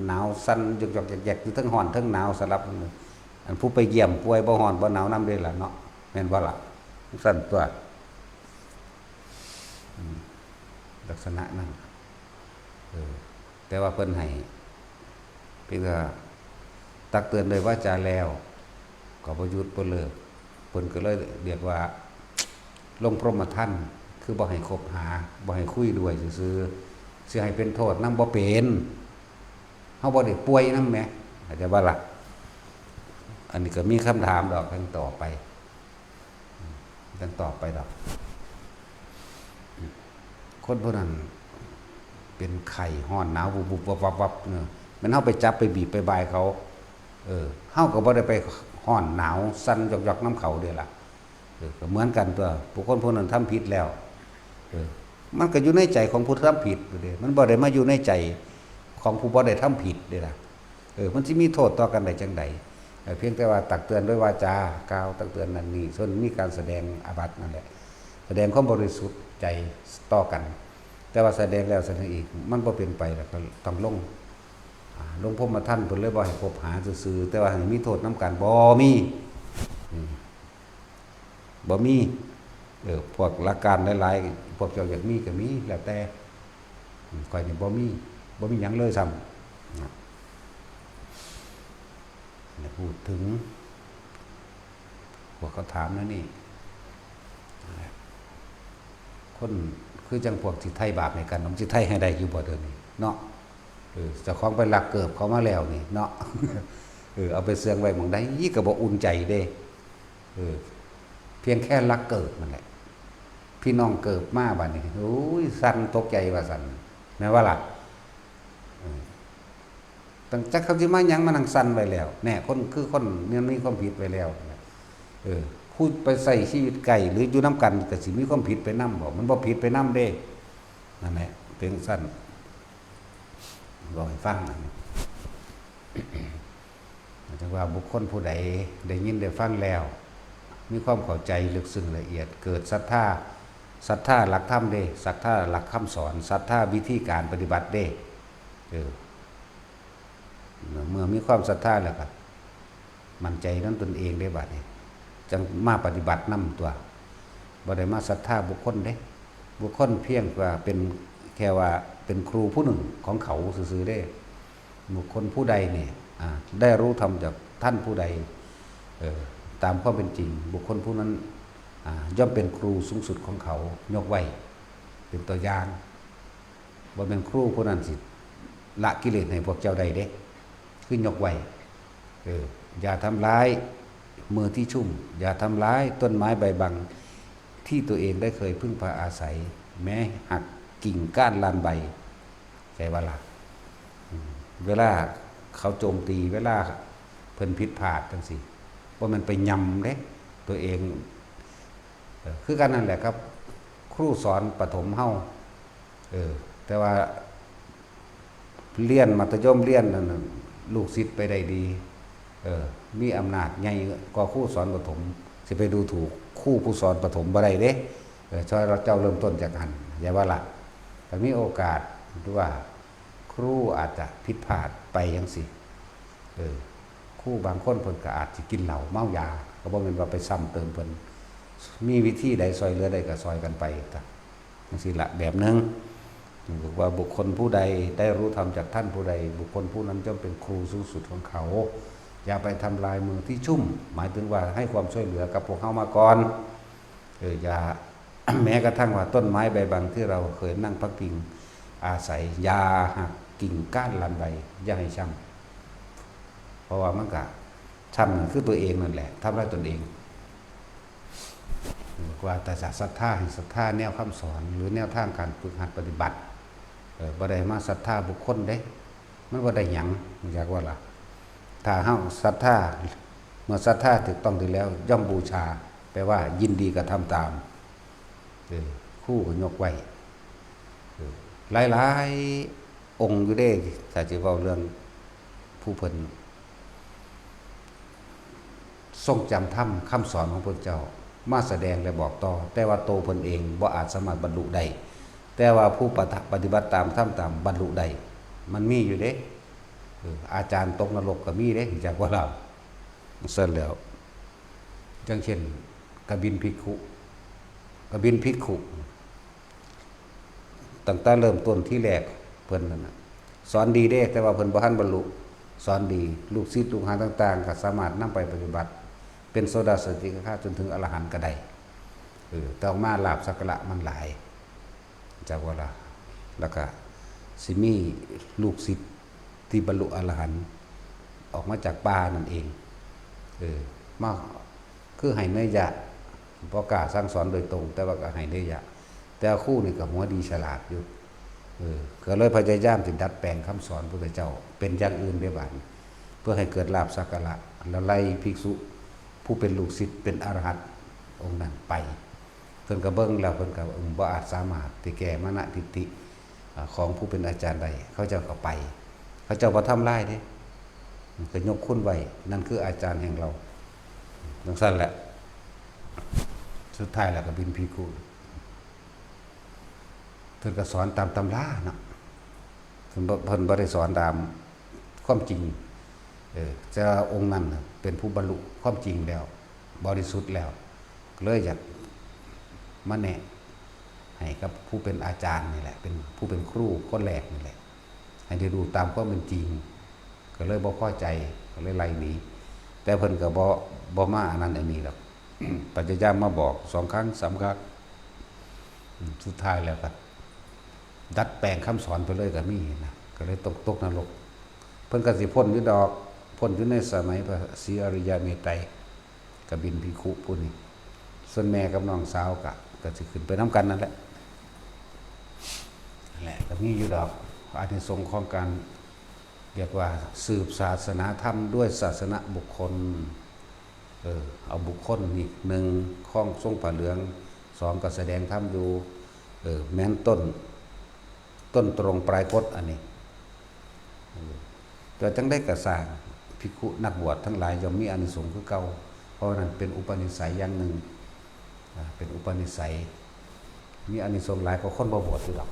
[SPEAKER 1] หนาวสั่นหยอกๆแยกๆอยู่ทั้งร้อนทั้งหนาวสลับอันผู้ไปเยี่ยมป่วยบ่ร้อนบ่หนาวนำเด้ล่ะเนาะแม่นบ่ล่ะสั่นตัวลักษณะนั้นแต่ว่าเพิ่นให้เพิ่นก็ตักเตือนเลยว่าจะแล้วก็บ่หยุดบ่เลิกเพิ่นก็เลยเรียกว่าลงพรหมทัณฑ์คือบ่ให้คบหาบ่ให้คุยด้วยซื่อๆสิให้เป็นโทษนำบ่เป็นเฮาบ่ได้ป่วยนำแหมเข้าใจบ่ล่ะอันนี้ก็มีคำถามดอกกันต่อไปดอกคนพวกนั้นเป็นไข้ร้อนหนาวบุบๆวับๆเนี่ยมันเฮาไปจับไปบีบไปบายเขาเฮาก็บ่ได้ไปร้อนหนาวสั่นหยอกๆน้ำเขาเด้ล่ะก็เหมือนกันตัวบุคคลพวกนั้นทำผิดแล้วมันก็อยู่ในใจของผู้ทำผิดเด้มันบ่ได้มาอยู่ในใจของผู้บ่ได้ทำผิดเด้ล่ะมันสิมีโทษต่อกันได้จังได๋เพียงแต่ว่าตักเตือนด้วยวาจากล่าวตักเตือนนั่นนี่ส่วนมีการแสดงอาบัตินั่นแหละแสดงความบริสุทธิ์ใจต่อกันแต่ว่าแสดงแล้วแสดงอีกมันบ่เป็นไปแล้วก็ต้องลงพรหมทัณฑ์เพิ่นเลยบ่ให้คบหาซื่อๆแต่ว่าให้มีโทษนำกันบ่มีพวกหลักการหลายๆพวกเจ้าอยากมีก็มีแล้วแต่ข่อยนี่บ่มีหยังเลยซ้ำพูดถึงพวกเขาถามนะนี่คนคือจังพวกสิไทยบาปในกันน้องสิไทยให้ได้อยู่บ่เด้อนี่เนาะเจ้าของไปลักเกิบเขามาแล้วนี่เนาะเอาไปเสื่องไว้หม้องใดยี่ก็บ่อุ่นใจเด้เพียงแค่ลักเกิบนั่นแหละพี่น้องเกิบมาบัดนี้โอ้ยสั่นตกใจว่าสั่นแม่ว่าล่ะตั้งจักเขาสิมาหยังมานั่งสั่นไว้แล้วแน่คนคือคนมันมีความผิดไว้แล้วพูดไปใส่ชีวิตไก่หรืออยู่นำกันก็สิมีความผิดไปนำบ่มันบ่ผิดไปนำเด้นั่นแหละเป็นสั่นบอกให้ฟังนั่นจังว่าบุคคลผู้ใดได้ยินได้ฟังแล้วมีความเข้าใจลึกซึ้งละเอียดเกิดศรัทธาหลักธรรมเด้ศรัทธาหลักคำสอนศรัทธาวิธีการปฏิบัติเด้เมื่อมีความศรัทธาแล้วก็มั่นใจนั้นตนเองได้บัดนี้จังมาปฏิบัตินำตัวบ่ได้มาศรัทธาบุคคลเด้บุคคลเพียงว่าเป็นแค่ว่าเป็นครูผู้หนึ่งของเขาซื่อๆเด้บุคคลผู้ใดเนี่ยได้รู้ธรรมจากท่านผู้ใดตามความเป็นจริงบุคคลผู้นั้นย่อมเป็นครูสูงสุดของเขายกไว้เป็นตัวอย่างบ่เป็นครูผู้นั้นสิละกิเลสให้พวกเจ้าใดเด้คือยกไว้อย่าทำร้ายมือที่ชุ่มอย่าทำร้ายต้นไม้ใบบังที่ตัวเองได้เคยพึ่งพาอาศัยแม้หักกิ่งก้านลานใบใจว่าล่ะเวลาเขาโจมตีเวลาเพิ่นผิดพลาดจังซี่ว่ามันไปยำเด้ตัวเองคือกันนั่นแหละครับครูสอนประถมเฮาแต่ว่าเรียนมัธยมเรียนนั่นลูกศิษย์ไปได้ดีมีอำนาจใหญ่กว่าครูสอนประถมสิไปดูถูกครูผู้สอนประถมบ่ได้เด้ช่วยเราเจ้าเริ่มต้นจากหันอย่าว่าล่ะแต่มีโอกาสที่ว่าครูอาจจะผิดพลาดไปจังซี่ครูบางคนเพิ่นก็อาจสิกินเหล้าเมายาก็บ่แม่นว่าไปซ้ำเติมเพิ่นมีวิธีใดซอยเหลือใดก็ซอยกันไปจังซี่ล่ะแบบนึงบอกว่าบุคคลผู้ใดได้รู้ธรรมจากท่านผู้ใดบุคคลผู้นั้นย่อมเป็นครูสูงสุดของเขา อย่าไปทำลายมือที่ชุ่มหมายถึงว่าให้ความช่วยเหลือกับพวกเฮามาก่อนอย่า แม้กระทั่งว่าต้นไม้ใบบางที่เราเคยนั่งพักพิงอาศัยอย่าหักกิ่งก้านลำใบอย่าให้ช้ำเพราะว่ามันก็ช้ำนั่นคือตัวเองนั่นแหละทำร้ายตนเองว่าแต่ศรัทธาให้ศรัทธาแนวคำสอนหรือแนวทางการฝึกหัดปฏิบัติบ่ได้มาศรัทธาบุคคลเด้มันบ่ได้หยังอยากว่าล่ะถ้าเฮาศรัทธาเมื่อศรัทธาถูกต้องดีแล้วย่อมบูชาแปลว่ายินดีกระทำตามคู่ก็ยกไว้หลายๆองค์อยู่เด้ถ้าจะเว้าเรื่องผู้เพิ่นทรงจำธรรมคำสอนของพระเจ้ามาแสดงและบอกต่อแต่ว่าโตเพิ่นเองบ่อาจสามารถบรรลุได้แต่ว่าผู้ปฏิบัติตามธรรมตามบรรลุได้มันมีอยู่เด้อาจารย์ตกนรกก็มีเด้จากว่าเราเสร็จแล้วจังเช่นกบินภิกขุตั้งแต่เริ่มต้นที่แรกเพิ่นนั่นน่ะสอนดีเด้แต่ว่าเพิ่นบ่ทันบรรลุสอนดีลูกศิษย์ลูกหาต่างๆก็สามารถนำไปปฏิบัติเป็นโสดาสติกขาจนถึงอรหันต์ก็ได้แต่ออกมาลาภสักการะมันหลายจากว่าล่ะแล้วก็สิมีลูกศิษย์ที่บรรลุอรหันต์ออกมาจากป่านั่นเองมาคือให้เนยยะบ่กล้าสั่งสอนโดยตรงแต่ว่าก็ให้เนยยะแต่ครูนี่ก็หัวดีฉลาดอยู่ก็เลยพยายามสิดัดแปลงคำสอนพระพุทธเจ้าเป็นอย่างอื่นไปบ้างเพื่อให้เกิดลาภสักการะแล้วไล่ภิกษุผู้เป็นลูกศิษย์เป็นอรหันต์องค์นั้นไปเพิ่นก็เบิ่งแล้วเพิ่นก็บ่อาจสามารถที่แก้มรณะทิฏฐิของผู้เป็นอาจารย์ได้เขาเจ้าก็ไปเขาเจ้าบ่ทำลายเด้ก็ยกคุณไว้นั่นคืออาจารย์แห่งเราดังนั้นแหละสุดท้ายแล้วก็บินภิกขุเพิ่นก็สอนตามตำราเนาะเพิ่นบ่ได้สอนตามความจริงจะองค์นั้นเป็นผู้บรรลุความจริงแล้วบริสุทธิ์แล้วเลยอยากมาแนะให้กับผู้เป็นอาจารย์นี่แหละเป็นผู้เป็นครูคนแรกนี่แหละให้ได้ดูตามความเป็นจริงก็เลยบ่พอใจก็เลยไล่หนีแต่เพิ่นก็บ่มาอันนั้นอันนี้หรอก พยายามมาบอก2 ครั้ง 3 ครั้งสุดท้ายแล้วก็ดัดแปลงคำสอนไปเลยก็มีนะก็เลยตกนรกเพิ่นก็สิพ้นอยู่ดอกพ้นอยู่ในสมัยพระศรีอริยเมตไตรกบินภิกขุผู้นี้ส่วนแม่กับน้องสาวก็สิขึ้นไปนํกันนั่นแหละก็มีอยู่ดอกอานิสงส์ของการเรียกว่าสืบศาสนาธรรมด้วยศาสนบุคคลเอาบุคคลนี่1ข้องทรงผ้าเหลือง2ก็แสดงธรรมอยู่แม้นต้นตรงปลายคดอันนี้แต่จังได้กระสร้างภิกขุนักบวชทั้งหลายย่อมมีอานิสงส์คือเก่าเพราะนั้นเป็นอุปนิสัยอย่างหนึ่งเป็นอุปนิสัยมีอานิสงส์หลายกว่าคนบ่บวชอยู่หรอก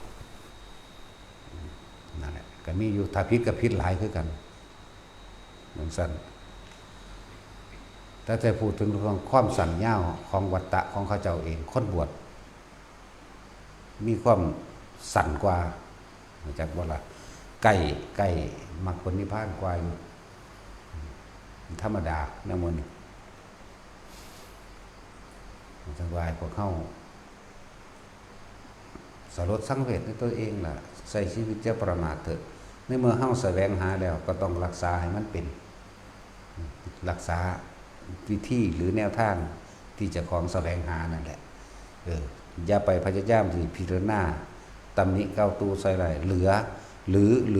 [SPEAKER 1] นั่นแหละก็มีอยู่ถ้าผิดกับผิดหลายคือกันเหมือนสั้นถ้าจะพูดถึงเรื่องความสั่นยาวของวัตตะของเขาเจ้าเองคนบวชมีความสั่นกว่าจากว่าละใกล้มรรคผลนิพพานกว่าอยู่ธรรมดาแล้วมื้อนี้จังว่าพวกเขาสลดสังเวชในตัวเองล่ะใส่ชีวิตจะประมาทเถอะในเมื่อเฮาแสวงหาแล้วก็ต้องรักษาให้มันเป็นรักษาวิธีหรือแนวทางที่จะของแสวงหานั่นแหละอย่าไปพยายามที่พิจารณาตำหนิเก้าตูใส่ไรหรื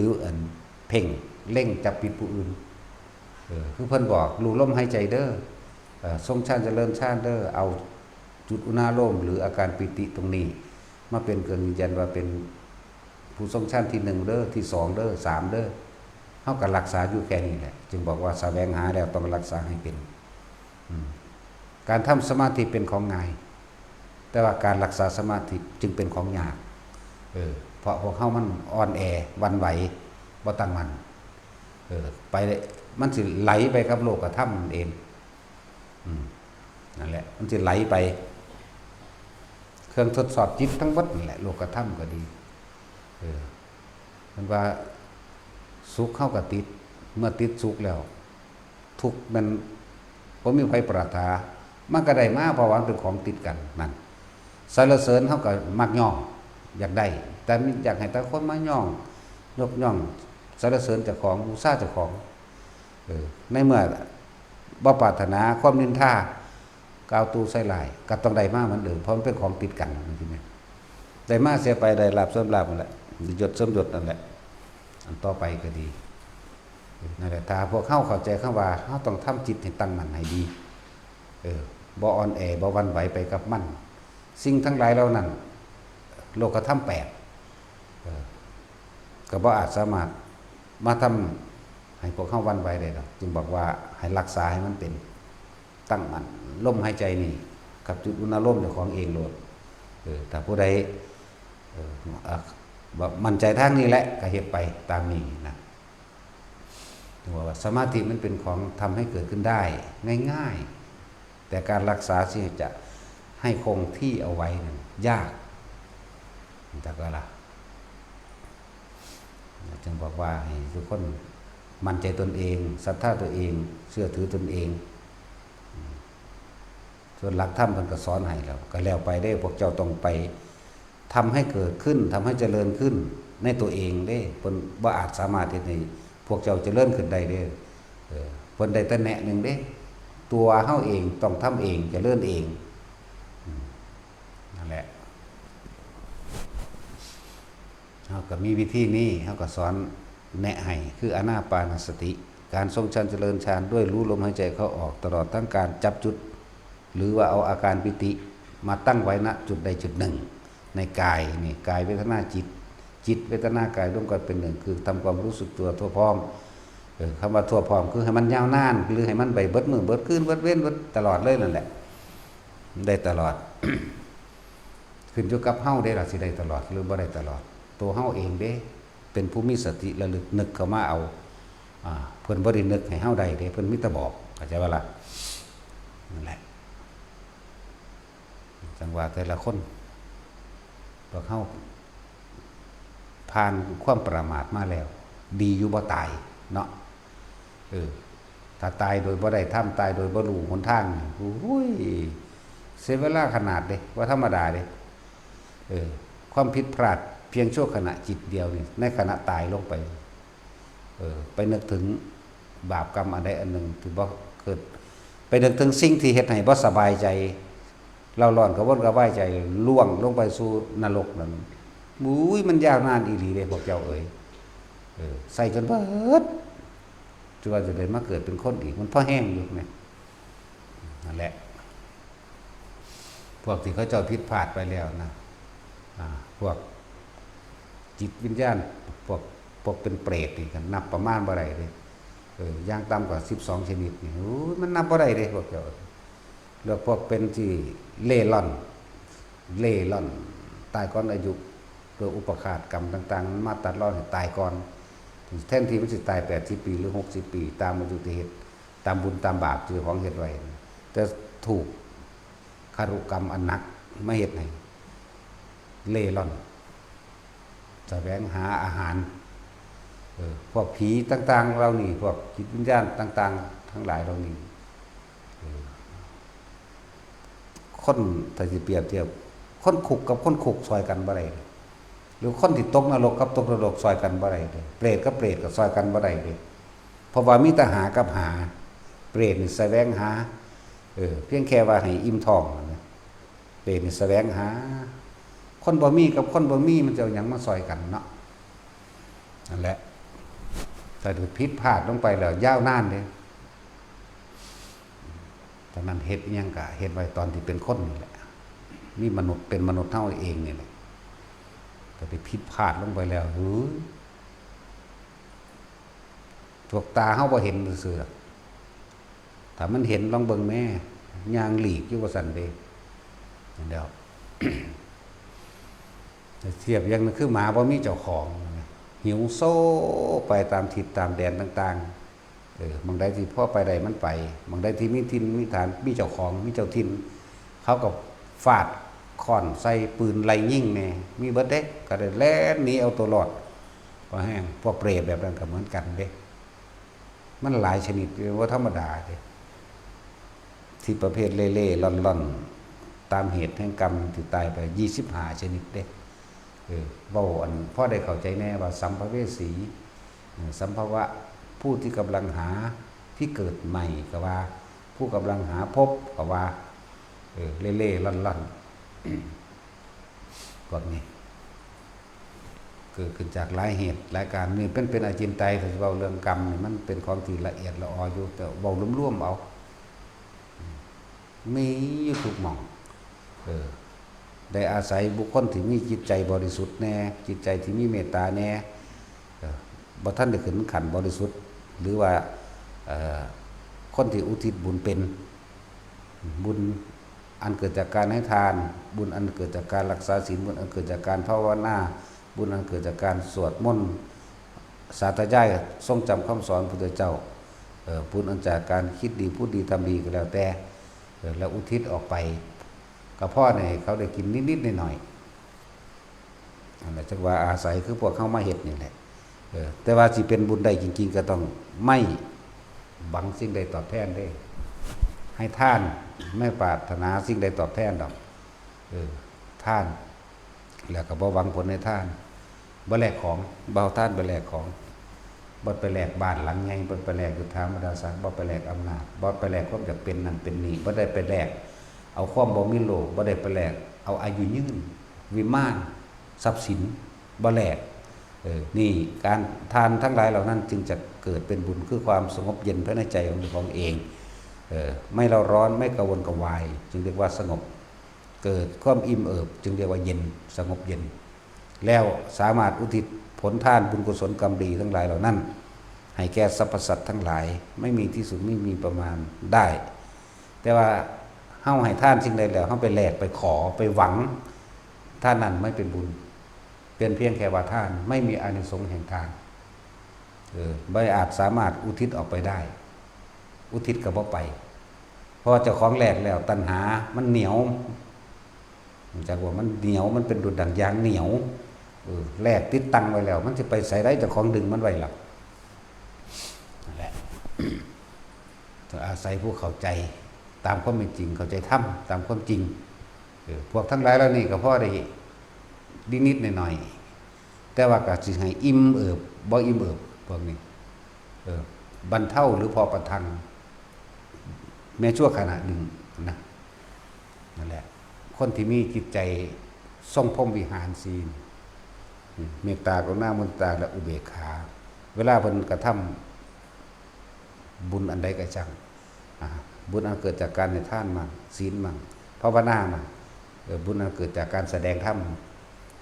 [SPEAKER 1] ออันเพ่งเล่งจับผิดผู้อื่นคือเพิ่นบอกรู้ลมหายใจเด้อทรงชาติเจริญชาติเด้อเอาจุดอุณาโลมหรืออาการปิติตรงนี้มาเป็นเครื่องยืนยันว่าเป็นผู้ทรงชาติที่1เด้อที่2เด้อ3เด้อเฮาก็รักษาอยู่แค่นี้แหละจึงบอกว่าแสวงหาแล้วต้องรักษาให้เป็นการทำสมาธิเป็นของง่ายแต่ว่าการรักษาสมาธิจึงเป็นของยากเพราะพวกเฮามันอ่อนแอวันไหวบ่ตั้งมั่นไปมันสิไหลไปกับโลกธรรมมันเองนั่นแหละมันสิไหลไปเครื่องทดสอบจิตทั้งหมดนั่นแหละโลกธรรมก็ดีมันว่าสุขเข้ากับติดเมื่อติดสุขแล้ว ทุกข์มันบ่มีไผปรารถนามันก็ได้มาเพราะว่ามันเป็นของติดกันนั่นสรรเสริญเฮาก็มักย่องอยากได้แต่อยากให้แต่คนมาย่องยกย่องสรรเสริญเจ้าของบูชาเจ้าของในเมื่อบ่ปรารถนาความนินทากาวตูใส่ลายก็ต้องได้มาเหมือนเดิมเพราะมันเป็นของติดกันจริงไหมได้มาเสียไปได้ลาภเสริมลาภนั่นแหละยศเสริมยศนั่นแหละอันต่อไปก็ดีนั่นแหละถ้าพวกเข้าใจคำว่าเฮาต้องทำจิตให้ตั้งมั่นให้ดีบ่อ่อนแอบ่หวั่นไหวไปกับมันสิ่งทั้งหลายเหล่านั้นโลกธรรม8ก็บ่อาจสามารถมาทำให้พวกเข้าหวั่นไหวได้ดอกจึงบอกว่าให้รักษาให้มันเป็นตั้งมั่นลมหายใจนี่กับจุดอุณหภูมิเจ้าของเองโลดถ้าผู้ใดมั่นใจทางนี้แหละก็เฮ็ดไปตามนี้นะถือว่าสมาธิมันเป็นของทำให้เกิดขึ้นได้ง่ายๆแต่การรักษาที่จะให้คงที่เอาไว้นั้นยากแต่ก็ล่ะจึงบอกว่าให้ทุกคนมั่นใจตนเองศรัทธาตัวเองเชื่อถือตนเองส่วนหลักธรรมมันก็สอนให้แล้วก็แล้วไปได้พวกเจ้าต้องไปทำให้เกิดขึ้นทำให้เจริญขึ้นในตัวเองได้เพิ่นบ่อาจสามารถที่ให้พวกเจ้าเจริญขึ้นได้เด้เพิ่นได้แต่แนะนึงเด้ตัวเฮาเองต้องทำเองเจริญเองนั่นแหละเฮาก็มีวิธีนี้เฮาก็สอนแนะให้คืออานาปานสติการทรงฌานเจริญฌานด้วยรู้ลมหายใจเข้าออกตลอดทั้งการจับจุดหรือว่าเอาอาการปิติมาตั้งไว้ณจุดใดจุดหนึ่งในกายนี่กายเวทนาจิตจิตเวทนากายร่วมกันเป็นหนึ่งคือทำความรู้สึกตัวทั่วพร้อมคำว่าทั่วพร้อมคือให้มันยาวนานหรือให้มันไปเบิดมือเบิดคืนเบิดเว้นเบิดตลอดเลยนั่นแหละได้ตลอด ขึ้นอยู่กับเฮาได้ล่ะสิได้ตลอดหรือบ่ได้ตลอดตัวเฮาเองเด้เป็นผู้มีสติระลึกนึกเข้ามาเอาเพิ่นบ่ได้นึกให้เฮาได้เด้เพิ่นมีแต่บอกเข้าใจบ่ล่ะนั่นแหละจังว่าแต่ละคนพวกเฮาผ่านความประมาทมาแล้วดีอยู่บ่ตายเนาะถ้าตายโดยบ่ได้ทำตายโดยบ่รู้หนทางโอ้ยเสียเวลาขนาดเด้ว่าธรรมดาเด้ความผิดพลาดเพียงชั่วขณะจิตเดียวนี่ในขณะตายลงไปไปนึกถึงบาปกรรมอันใดอันหนึ่งถือบ่เกิดไปนึกถึงสิ่งที่เฮ็ดให้บ่สบายใจเราร้อนกระวนกระวายใจล่วงลงไปสู่นรกนั่นบุ้ยมันยาวนานอีหลีเด้พวกเจ้าใส่จนเบิดจนว่าจะได้มาเกิดเป็นคนอีกมันพอแห้งอยู่เนี่ยนั่นแหละพวกที่เขาเจ้าผิดพลาดไปแล้วนะพวกจิตวิญญาณพวกเป็นเปรตนี่กันนับประมาณบ่ได้เลยอย่างต่ำกว่า12ชนิดนี่โอ้ยมันนับบ่ได้เด้พวกเจ้าแล้วพวกเป็นที่เล่ร่อนตายก่อนอายุโดยอุปขาตกรรมต่างๆมาตัดรอดให้ตายก่อนแทนที่มันสิตาย80ปีหรือ60ปีตามอายุที่เฮ็ดตามบุญตามบาปที่ของเฮ็ดไว้แต่ถูกคารุกรรมอันหนักมาเฮ็ดให้เล่ร่อนแสวงหาอาหารพวกผีต่างๆเรานี่พวกจิตวิญญาณต่างๆทั้งหลายเรานี่คนถ้าสิเปรียบเทียบคนคุกกับคนคุกซอยกันบ่ได้หรือคนที่ตกนรกกับตกนรกซอยกันบ่ได้เปรตกับเปรตก็ซอยกันบ่ได้เพราะว่ามีแต่หากับหาเปรตนี่แสวงหาเพียงแค่ว่าให้อิ่มท้องนะเปรตนี่แสวงหาคนบ่มีกับคนบ่มีมันจะเอาหยังมาซอยกันเนาะนั่นแหละถ้าถูกผิดพลาดลงไปแล้วยาวนานเลยตอนนั้นเฮ็ดอิหยังก็เฮ็ดไว้ตอนที่เป็นคนนี่แหละมีมนุษย์เป็นมนุษย์เท่าเองนี่แหละแต่ไปผิดพลาดลงไปแล้วพวกตาเฮาบ่เห็นซื่อๆถ้ามันเห็นลองเบิ่งแม่ย่างหลีกอยู่ว่าซั่นเด้นั่นเดียว เทียบอย่างนึงคือหมาบ่มีเจ้าของหิวโซ่ไปตามทิศตามแดนต่างๆบางใดที่พ่อไปใดมันไปบางใดที่มีทินมีฐานมีเจ้าของมีเจ้าทินเขากับฟาดค้อนใส่ปืนไล่ยิงแน่มีเบิดเด้ก็ได้แล่นหนีเอาตัวรอดพอแห้งพวกเปรตแบบนั้นก็เหมือนกันเด้ มันหลายชนิดว่าธรรมดาเลยที่ประเภทเล่ๆล่อนๆตามเหตุแห่งกรรมที่ตายไป25ชนิดเด้เว้าอันพอได้เข้าใจแน่ว่าสัมภเวสีสัมภวะผู้ที่กำลังหาที่เกิดใหม่ก็ว่าผู้กำลังหาพบก็ว่าเล่ๆล่อนๆพวกนี้เกิดขึ้นจากหลายเหตุหลายการนี่เป็นอาจินไตยถ้าเว้าเรื่องกรรมนี่มันเป็นของที่ละเอียดละอออยู่แต่เว้ารวมๆเอามีอยู่ทุกหม่องได้อาศัยบุคคลที่มีจิตใจบริสุทธิ์แน่จิตใจที่มีเมตตาแน่บ่ทันได้ขึ้นขันบริสุทธิ์หรือว่าคนที่อุทิศบุญเป็นบุญอันเกิดจากการให้ทานบุญอันเกิดจากการรักษาศีลบุญอันเกิดจากการภาวนาบุญอันเกิดจากการสวดมนต์สาธยายทรงจำคำสอนพุทธเจ้าบุญอันจากการคิดดีพูดดีทำดีก็แล้วแต่แล้วอุทิศออกไปกับพ่อเนี่ยเขาได้กินนิดๆหน่อยๆอะไรจักว่าอาศัยคือพวกเข้ามาเฮ็ดนี่แหละแต่ว่าสิเป็นบุญได้จริงๆก็ต้องไม่หวังสิ่งใดตอบแทนได้ให้ท่านไม่ปรารถนาสิ่งใดตอบแทนดอกท่านแล้วก็บ่หวังผลในท่านบ่แลกของบ่เอาท่านไปแลกของบ่ไปแลกบ้านหลังใหญ่บ่ไปแลกยุทธามดาศักดิ์บ่ไปแลกอำนาจบ่ไปแลกความจำเป็นนั่นเป็นนี่บ่ได้ไปแลกเอาความบ่มีโลภบ่ได้ไปแลกเอาอายุยืนวิมานทรัพย์สินบ่แลกนี่การทานทั้งหลายเหล่านั้นจึงจะเกิดเป็นบุญคือความสงบเย็นภายในใจของเองไม่เราร้อนไม่กระวนกระวายจึงเรียกว่าสงบเกิดความอิ่มเอิบจึงเรียกว่าเย็นสงบเย็นแล้วสามารถอุทิศผลทานบุญกุศลกรรมดีทั้งหลายเหล่านั้นให้แก่สรรพสัตว์ทั้งหลายไม่มีที่สุดไม่มีประมาณได้แต่ว่าเฮาให้ทานสิ่งใดแล้วเฮาไปแลกไปขอไปหวังท่านนั้นไม่เป็นบุญเป็นเพียงแค่ว่าทานไม่มีอานิสงส์แห่งทานไม่อาจสามารถอุทิศออกไปได้อุทิศก็บ่ไปเพราะเจ้าของแลกแล้วตัณหามันเหนียวจากว่ามันเหนียวมันเป็นดุจดั่งยางเหนียวแลกติดตังไว้แล้วมันจะไปใส่ได้เจ้าของดึงมันไว้หรอกนั่นแหละต้องอาศัยผู้เข้าใจตามความเป็นจริงเข้าใจธรรมตามความจริงพวกทั้งหลายแล้วนี่ก็พอได้นิดๆหน่อยๆแต่ว่าก็สิให้อิ่มเอิบบ่อิ่มเอิบพวกนี้บรรเทาหรือพอประทังแม้ชั่วขณะหนึ่งนะนั่นแหละคนที่มีจิตใจทรงพรหมวิหารศีลเมตตากรุณามุทิตาและอุเบกขาเวลาเพิ่นกระทำบุญอันใดก็ช่างบุญอันเกิดจากการในท่านมั่งศีลมั่งภาวนามั่งบุญอันเกิดจากการแสดงธรรม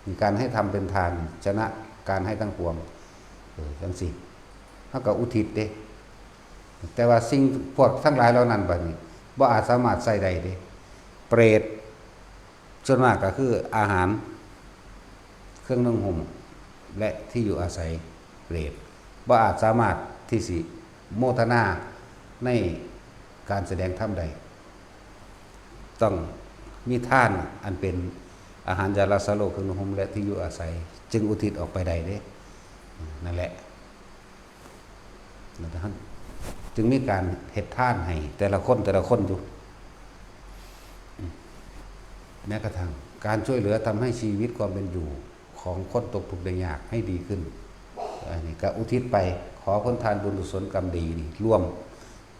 [SPEAKER 1] มีการให้ทำเป็นทานชนะการให้ทั้งปวงจังสิเฮาก็อุทิศเด้แต่ว่าสิ่งพวกทั้งหลายเหล่านั้นบัดนี้บ่อาจสามารถใส่ได้เด้เปรตส่วนมากก็คืออาหารเครื่องนุ่งห่มและที่อยู่อาศัยเปรตบ่อาจสามารถที่สิโมทนาในการแสดงธรรมใดต้องมีทานอันเป็นอาหารยารักษาโรคเครื่องนุ่งห่มและที่อยู่อาศัยจึงอุทิศออกไปได้เด้นั่นแหละนั่นจึงมีการเฮ็ดทานให้แต่ละคนอยู่แม้กระทั่งการช่วยเหลือทำให้ชีวิตความเป็นอยู่ของคนตกทุกข์ได้ยากให้ดีขึ้นอันนี้ก็อุทิศไปขอผลทานบุญกุศลกรรมดีนี่ร่วม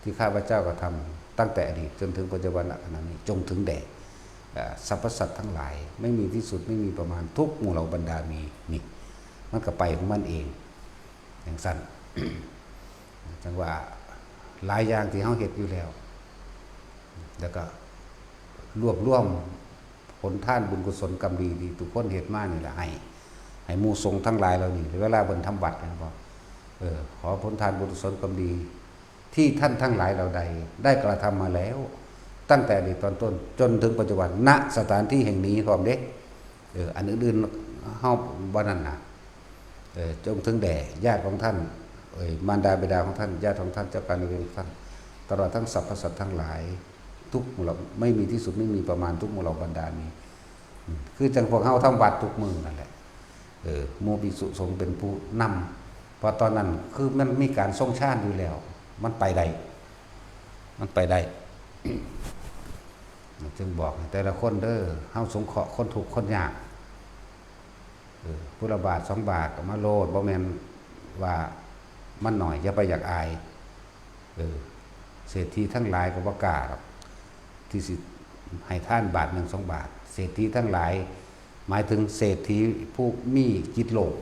[SPEAKER 1] ที่ข้าพเจ้าก็ทำตั้งแต่อดีตจนถึงปัจจุบันขณะนี้จงถึงแด่สรรพสัตว์ทั้งหลายไม่มีที่สุดไม่มีประมาณทุกหมู่เหล่าบรรดามีนี่มันก็ไปของมันเองอย่างสั้น จังว่าหลายอย่างที่เฮาเฮ็ดอยู่แล้วแล้วก็รวบรวมผลทานบุญกุศลกรรมดีที่ทุกคนเฮ็ดมานี่แหละให้หมู่สงฆ์ทั้งหลายเหล่านี้เวลาเพิ่นทำวัดกันบ่ขอผลทานบุญกุศลกรรมดีที่ท่านทั้งหลายเหล่าใดได้กระทำมาแล้วตั้งแต่ในตอนต้นจนถึงปัจจุบันณสถานที่แห่งนี้พร้อมเด้อันอื่นๆเฮาบ่นั่นน่ะจงถึงแด่ญาติของท่านมารดาบิดาของท่านญาติของท่านเจ้าการนายเวรของท่านตลอดทั้งสรรพสัตว์ทั้งหลายทุกหมู่เหล่าไม่มีที่สุดไม่มีประมาณทุกหมู่เหล่าบรรดามีคือจังพวกเฮาทำวัดทุกมื้อนั่นแหละหมู่ภิกษุสงฆ์เป็นผู้นำเพราะตอนนั้นคือมันมีการทรงฌานอยู่แล้ว มันไปได้มันไปได้จึงบอกแต่ละคนเด้อเฮาสงเคราะห์คนทุกข์คนยากพุทธบาท2 บาทก็มาโลดบ่แม่นว่ามันหน่อยอย่าไปอยากอายเศรษฐีทั้งหลายก็บ่กล้าหรอกที่สิให้ท่านบาท1 2 บาทเศรษฐีทั้งหลายหมายถึงเศรษฐีผู้มีจิตโลภ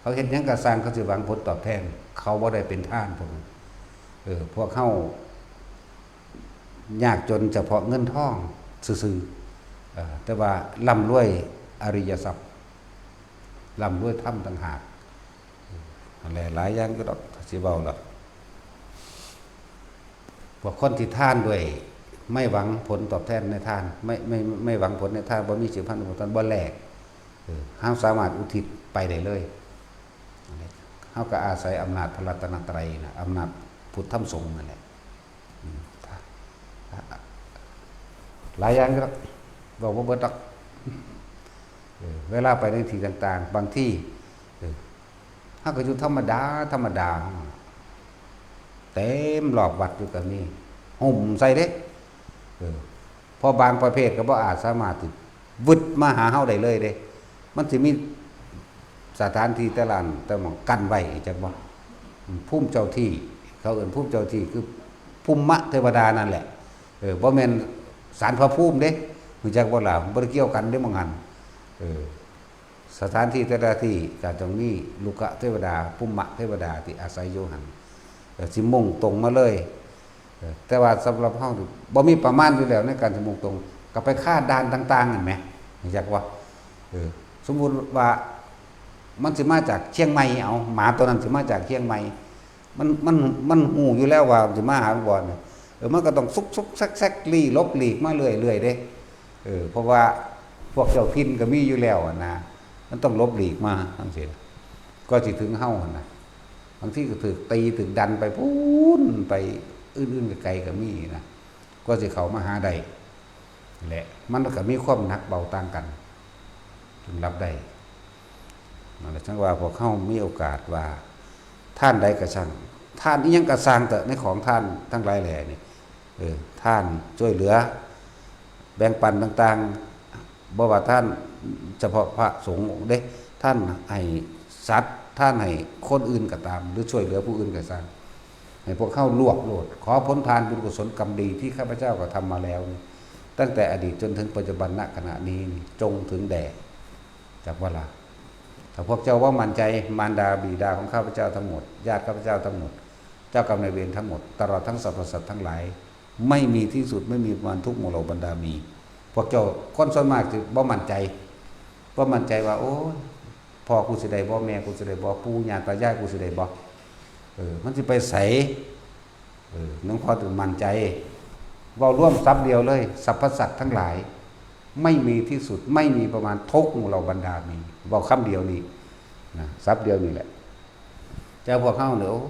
[SPEAKER 1] เขาเฮ็ดหยังก็สร้างเขาสิหวังผลตอบแทนเขาบ่ได้เป็นทานพวกนั้นพวกเฮายากจนเฉพาะเงินทองซื่อๆแต่ว่าร่ำรวยอริยทรัพย์ร่ำรวยธรรมต่างหากอะไรหลายอย่างก็ดอกสิเว้าล่ะพวกคนที่ทานด้วยไม่หวังผลตอบแทนในทานไม่หวังผลในทานบ่มีสิพันธุ์ตอนบ่แลกเฮาสามารถอุทิศไปได้เลยเฮาก็อาศัยอำนาจพระรัตนตรัยนะอำนาจพุทธธรรมสงฆ์นั่นแหละหลายอย่างก็บอกว่าเบิดดอกเวลาไปในที่ต่างๆบางที่เฮาก็อยู่ธรรมดาเต็มรอบวัดอยู่ก็มีห่มใส่เด้พอบางประเภทก็บ่อาจสามารถวึดมาหาเฮาได้เลยเด้มันสิมีสถานที่แต่ละแต่หม่องกั้นไว้จักบ่ภูมิเจ้าที่เขาเอิ้นภูมิเจ้าที่คือภูมิมะเทวดานั่นแหละบ่แม่นศาลพระภูมิเด้รู้จักบ่ล่ะบ่ได้เกี่ยวกันเด้บ่งั้นสถานที่แต่ละที่ก็ต้องมีลูกเทวดาภูมิมะเทวดาที่อาศัยอยู่หั่นสิมุ่งตรงมาเลยแต่ว่าสำหรับเฮาบ่มีประมาณอยู่แล้วในการสิมุ่งตรงก็ไปคาดด่านต่างๆนั่นแหมรู้จักว่าสมมุติว่ามันสิมาจากเชียงใหม่เอาหมาตัวนั้นสิมาจากเชียงใหม่มันหูอยู่แล้วว่าสิมาหาบ่อนมันก็ต้องซุกๆแซกๆลี่ลบหลีกมาเรื่อยๆเด้เพราะว่าพวกเจ้าถิ่นก็มีอยู่แล้วนะมันต้องลบหลีกมาจังซี่ก็สิถึงเฮาหั่นน่ะบางทีก็ถูกตีถูกดันไปพูนไปอื่นๆไกลๆก็มีนะก็สิเข้ามาหาได้แหละมันก็มีความหนักเบาต่างกันถึงรับได้นั่นแหละจังว่าพวกเฮามีโอกาสว่าท่านใดก็ช่างท่านอีหยังก็สร้างแต่ในของท่านทั้งหลายแหล่นี่ท่านช่วยเหลือแบ่งปันต่างๆบ่ว่าท่านเฉพาะพระสงฆ์เด้ท่านให้สัตว์ท่านให้คนอื่นก็ตามหรือช่วยเหลือผู้อื่นก็สร้างให้พวกเข้ารวบโลดขอผลทานบุญกุศลกรรมดีที่ข้าพเจ้าก็ทำมาแล้วตั้งแต่อดีตจนถึงปัจจุบันณขณะนี้จงถึงแด่จากเวลาถ้าพวกเจ้าว่ามั่นใจมารดาบิดาของข้าพเจ้าทั้งหมดญาติข้าพเจ้าทั้งหมดเจ้ากรรมนายเวรทั้งหมดตลอดทั้งสรรพสัตว์ทั้งหลายไม่มีที่สุดไม่มีประมาณทุกโมโลบรรดามีพวกเจ้าคนส่วนมากคือบ่มั่นใจว่าโอ้พ่อกูสิได้บ่แม่กูสิได้บ่ปู่ย่าตายายกูสิได้บ่มันสิไปไสน้องพ่อถึงมั่นใจเว้าร่วมทรัพย์เดียวเลยสรรพสัตว์ทั้งหลายไม่มีที่สุดไม่มีประมาณทุกโมโลบรรดามีเว้าคำเดียวนี่นะทรัพย์เดียวนี่แหละเจ้าพวกเฮาเนี่ยโอ้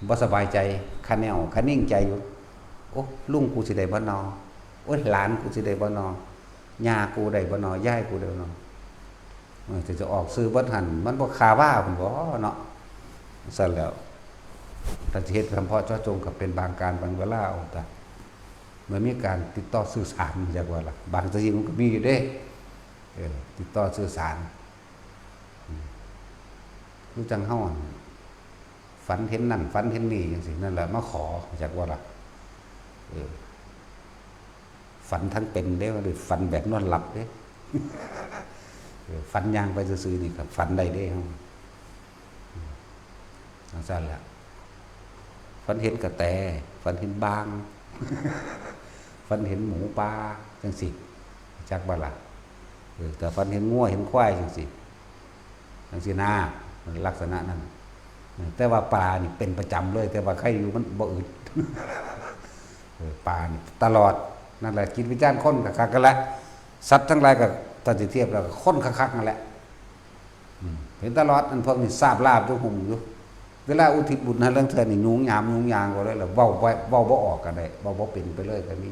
[SPEAKER 1] บ่สบายใจคะแนวคะนิ่งใจอยู่โอ้ลุงกูสิได้บ่นอโอ้หลานกูสิได้บ่นอย่ากูได้บ่นอย่ายกูได้บ่นอจะออกซื้อบ่ทันมันบ่คาว่าพุ่นบ่เนาะซั่นแล้วถ้าสิเฮ็ดเฉพาะเจาะจงก็เป็นบางการบางเวลาเอาแต่เมื่อมีการติดต่อสื่อสารจักว่าล่ะบางสิ่งมันก็มีอยู่เด้ติดต่อสื่อสารรู้จังเฮาฝันเห็นนั่นฝันเห็นนี่จังซี่นั่นแหละมาขอจักว่าล่ะฝันทั้งเป็นเด้ว่าฝันแบบนอนหลับเด้ฝันย่างไปซื่อๆนี่ก็ฝันได้เด้เฮาจังซั่นแหละฝันเห็นกระแตฝันเห็นบางฝันเห็นหมูปลาจังซี่จักว่าล่ะแต่ฝันเห็นงัวเห็นควายจังซี่นะลักษณะนั้นแต่ว่าปลานี่เป็นประจำเลยแต่ว่าใครอยู่มันบ่อึดปลานี่ตลอดนั่นแหละจิตวิญญาณคนคักๆกันแหละสัตว์ทั้งหลายก็ตัดสิเทียบแล้วคนคักๆนั่นแหละเห็นตลอดอันพวกนี้ทราบลาบอยู่หุ่มอยู่เวลาอุทิศบุญให้เรื่องเธอนี่ยุ่งยามก็เลยแล้วเว้าบ่ออกก็ได้เว้าบ่เป็นไปเลยก็มี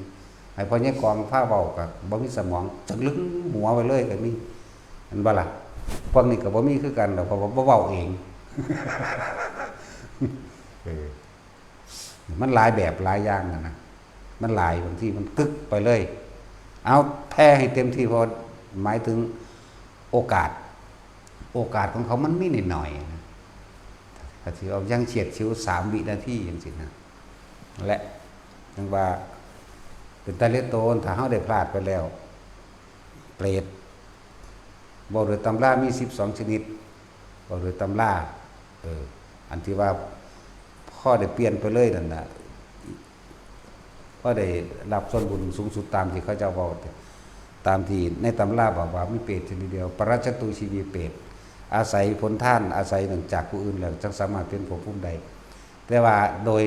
[SPEAKER 1] ให้พอเนี่ยกองผ้าเว้าก็บ่มีสมองจังลึงหัวไปเลยก็มีอันบ่ล่ะพวกนี้ก็บ่มีคือกันแล้วเพราะว่าบ่เว้าเอง เออมันหลายแบบหลายอย่างนะมันหลายบางทีมันกึกไปเลยเอาแพ้ให้เต็มที่พอหมายถึงโอกาสของเขามันมีนิดหน่อยนะถ้าที่เรายังเฉียดชิว3 วินาทีอย่างสินะและยังว่าเป็นตาเลโตนถ้าเขาได้พลาดไปแล้วเปรตบอกโดยตำรามี12 ชนิดบอกโดยตำราอันที่ว่าพ่อได้เปลี่ยนไปเลยนั่นนะพ่อได้รับส่วนบุญสูงสุดตามที่เขาเจ้าบอกตามที่ในตำราบอกว่ามีเปรตชนิดเดียวปรัชตุชีวีเปรตอาศัยผลท่านอาศัยหนึ่งจากผู้อื่นแล้วจึงสามารถเป็นผู้ผู้ใดแต่ว่าโดย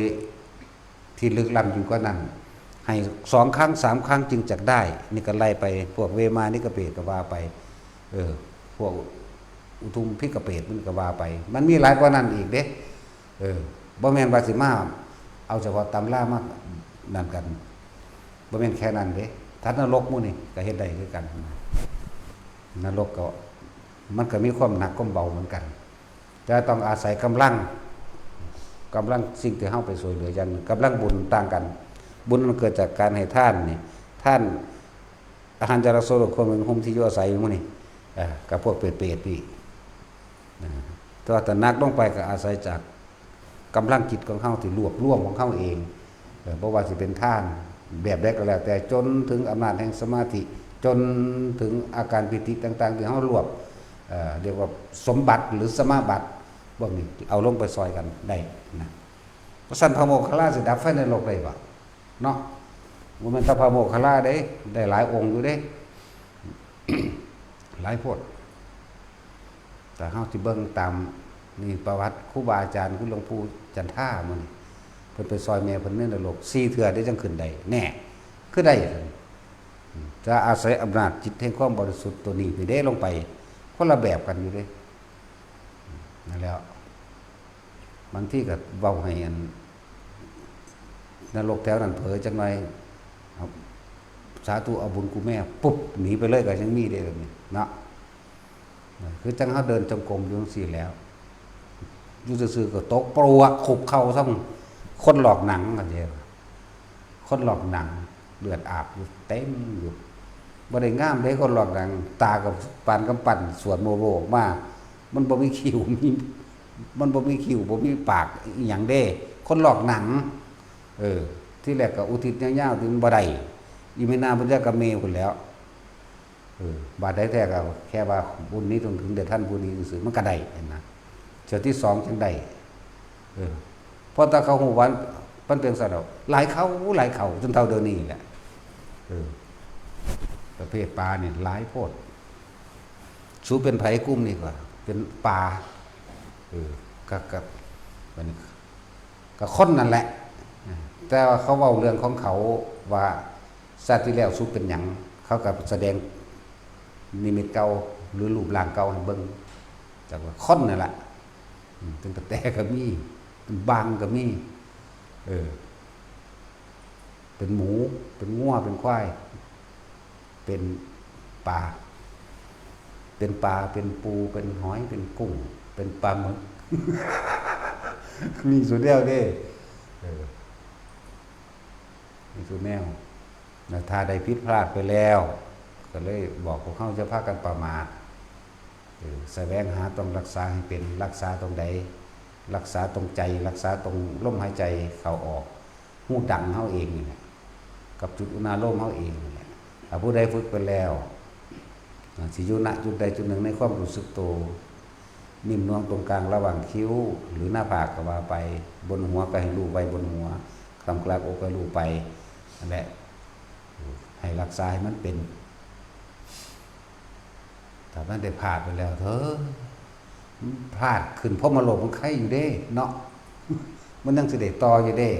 [SPEAKER 1] ที่ลึกล้ำยิ่งกว่านั้นให้2 ครั้ง 3 ครั้งจึงจักได้นี่ก็ไล่ไปพวกเวมานี่ก็เปรตก็ว่าไปพวกอุทุมพิกเปรตมันก็ว่าไปมันมีหลายกว่านั้นอีกเด้บ่แม่นว่าสิมาเอาเฉพาะตำรามานั่นกันบ่แม่นแค่นั้นเด้ทัดนรกหมู่นี่ก็เฮ็ดได้คือกันนรกก็มันก็มีความหนักความเบาเหมือนกันแต่ต้องอาศัยกำลังสิ่งที่เฮาไปช่วยเหลืออย่างกำลังบุญต่างกันบุญมันเกิดจากการให้ท่านนี่ท่านอาหารจารโสโลกคนเป็นห่มที่อยู่อาศัยหมู่นี่กับพวกเปรตๆนี่แต่นักลงไปก็อาศัยจากกำลังจิตของเฮาที่รวบรวมของเฮาเองเพราะว่าสิเป็นท่านแบบใดก็แล้วแต่จนถึงอำนาจแห่งสมาธิจนถึงอาการปิติต่างๆที่เฮารวบเรียกว่าสมบัติหรือสมาบัติพวกนี้เอาลงไปซอยกันได้นะพระสันพระโมคคัลลาสิดับไฟในโลกได้บ่เนาะบ่แม่นแต่พระโมคคัลลาได้หลายองค์อยู่เด้ หลายโพดแต่เฮาสิเบิ่งตามนี่ประวัติครูบาอาจารย์คือหลวงปู่จันท่ามื้อนี้เพิ่นไปซอยแม่เพิ่นในนรก4 เทื่อได้จังขึ้นได้แน่คือได้จะอาศัยอำนาจจิตแห่งความบริสุทธิ์ตัวนี้ไปได้ลงไปคนละแบบกันอยู่เด้นั่นแล้วบางที่ก็เว้าให้อันนรกแถวนั้นเผลอจังหน่อยสาธุเอาบุญกูแม่ปุ๊บหนีไปเลยก็ยังมีได้แบบนี้เนาะคือจังเฮาเดินจงกรมอยู่จังซี่แล้วอยู่ซื่อๆก็ตกปลวกขุบเข้าซ้ำคนหลอกหนังกันเด้คนหลอกหนังเลือดอาบอยู่เต็มอยู่บ่ได้งามเด้คนหลอกหนังตากับปานกำปั้นสวดโมโรออกมามันบ่มีคิ้วมันบ่มีคิ้วบ่มีปากอีหยังเด้คนหลอกหนังที่แรกก็อุทิศยาวๆถึงบ่ได้อีเมนาพุทธกะเมพุ่นแล้วบาดได้แท้ก็แค่ว่าบุญนี้ต้องถึงแด่ท่านผู้นี้ซื่อมันก็ได้เห็นนะเจ้าที่2จังได้เพราะถ้าเขาฮู้ว่ามันเป็นซะดอกหลายเขาจนเท่าเดี๋ยวนี้แหละประเภทปลานี่หลายโพดสูเป็นไผกุ้มนี่กว่าเป็นปลากับมันก็คนนั่นแหละแต่ว่าเขาเว้าเรื่องของเขาว่าชาติที่แล้วสูเป็นหยังเขาก็แสดงนิมิตเก่าหรือรูปร่างเก่าให้เบิ่งจากว่าคนนั่นแหละเป็นตะแต่ก็มีเป็นบางก็มีเป็นหมูเป็นงัวเป็นควายเป็นปลาเป็นปูเป็นหอยเป็นกุ้งเป็นปลาหมึก มีสุดแล้วเด้มีสุดแนวถ้าได้ผิดพลาดไปแล้วก็เลยบอกพวกเขาจะพากันประมาทแสวงหาต้องรักษาให้เป็นรักษาตรงใดรักษาตรงใจรักษาตรงลมหายใจเข้าออกหูดังเขาเองนี่แหละกับจุดอุณาโลมเขาเองนี่แหละผู้ใดฝึกไปแล้วสิอยู่ณจุดใดจุดหนึ่งในความรู้สึกตัวนิ่มนวลตรงกลางระหว่างคิ้วหรือหน้าผากก็ว่าไปบนหัวก็ให้รู้ไว้บนหัวคำกลางอกก็รู้ไปนั่นแหละให้รักษาให้มันเป็นถ้ามันได้พลาดไปแล้วเถอะพลาดขึ้นเพราะมาโลภมันไข่อยู่เด้เนาะมันยังสิได้ต่ออยู่เด้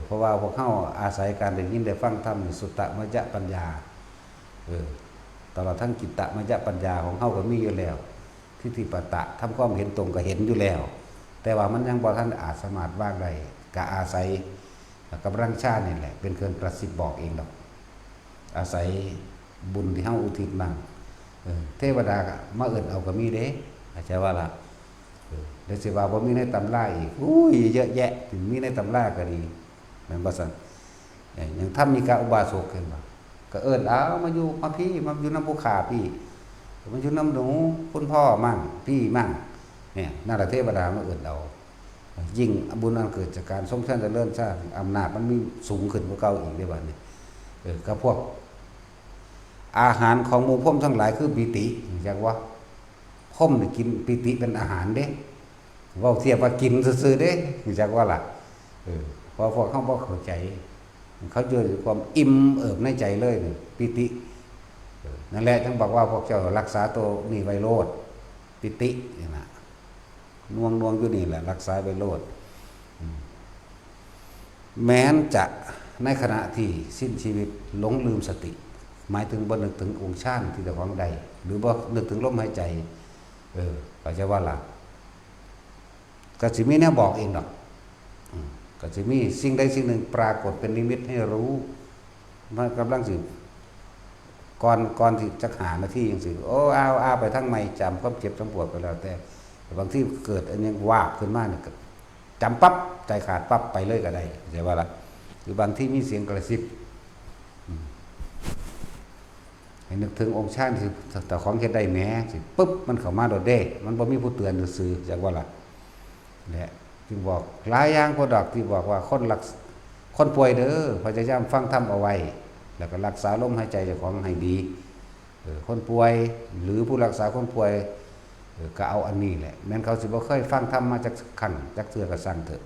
[SPEAKER 1] เพราะว่าพวกเขาอาศัยการได้ยินได้ฟังธรรมสุตตมยปัญญาตลอดทั้งจิตตมยปัญญาของเขาก็มีอยู่แล้วทิฏฐิปตะทำความเห็นตรงก็เห็นอยู่แล้วแต่ว่ามันยังบ่ทันอาจสามารถว่างได้ก็อาศัยกำลังชาตินี่แหละเป็นเครื่องกระซิบบอกเองดอกอาศัยบุญที่เฮาอุทิศมั่งเทวดาก็มาเอิ้นเอาก็มีเด้อาจารย์ว่าล่ะ เดี๋ยวสิว่าบ่มีในตำราอีกอุ้ยเยอะแยะถึงมีในตำราก็ดีแม่นบ่ซั่นอย่างถ้ามีการอุบาสกขึ้นมาก็เอิ้นเอามาอยู่มาพี่มาอยู่นำผู้ขาพี่มาอยู่นำหนูคุณพ่อมั่งพี่มั่งเนี่ยนั่นล่ะเทวดามาเอิ้นเอายิ่งบุญอันเกิดจากการทรงชั้นเจริญสร้างอำนาจมันมีสูงขึ้นกว่าเก่าอีกในบัดนี้ก็พวกอาหารของหมู่พรหมทั้งหลายคือปิติจักว่าพรหมนี่กินปิติเป็นอาหารเด้เว้าเทียบว่ากินซื่อๆเด้จักว่าล่ะพอพวกเขาบ่เข้าใจเขาเจอความอิ่มเอิบในใจเลยนี่ปิตินั่นแหละจึงบอกว่าพวกเจ้ารักษาตัวนี่ไว้โลดปิตินี่นะน่วงอยู่นี่แหละรักษาไว้โลดแม้นจะในขณะที่สิ้นชีวิตหลงลืมสติหมายถึงบ่นึกถึงองค์ฌานที่เจ้าของใดหรือบ่นึกถึงลมหายใจก็จะว่าล่ะก็สิมีแนวบอกเองดอกก็สิมีสิ่งใดสิ่งหนึ่งปรากฏเป็นนิมิตให้รู้มันกำลังสิก่อนที่จะหาหน้าที่จังซี่โอ้เอาไปทั้งไม่จำความเจ็บจำปวดก็แล้วแต่บางที่เกิดอันนี้วาบขึ้นมาเนี่ยจำปั๊บใจขาดปั๊บไปเลยก็ได้ใช่ว่าล่ะหรือบางที่มีเสียงกระซิบให้นึกถึงองค์ฌานที่แต่ของเฮ็ดได้แหมสิปึ๊บมันเข้ามาโดดเด้มันบ่มีผู้เตือนซื่อจักว่าล่ะแหละจึงบอกหลายอย่างพอดอกที่บอกว่าคนป่วยเด้อพยายามฟังธรรมเอาไว้แล้วก็รักษาลมหายใจเจ้าของให้ดีคนป่วยหรือผู้รักษาคนป่วยก็เอาอันนี้แหละแม้นเขาสิบ่เคยฟังธรรมมาจากขั้นจากเทื่อก็สั่งเถอะ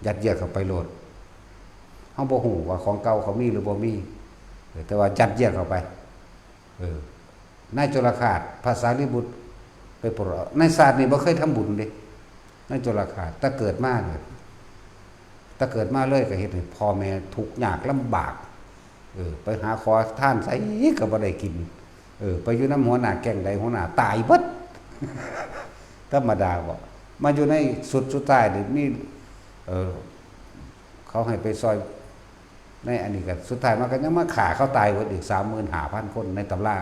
[SPEAKER 1] ยัดเยียดเข้าไปโลดเฮาบ่ฮู้ว่าของเก่าเขามีหรือบ่มีแต่ว่ายัดเยียดเข้าไปนายโจรคาตภาษาลิบุตรไปโปรดในศาสตร์นี่บ่เคยทำบุญเด้นายโจรคาตถ้าเกิดมาเนี่ยถ้าเกิดมาเลยก็เฮ็ดให้พ่อแม่ทุกข์ยากลำบากไปหาขอทานไสก็บ่ได้กินไปอยู่นำหัวหน้าแก๊งใดหัวหน้าตายเบิดธรรมดาบ่มาอยู่ในสุดท้ายนี่มีเขาให้ไปซอยในอันนี้ก็สุดท้ายมันก็ยังมาฆ่าเขาตายเบิดอีก 35,000 คนในตำรา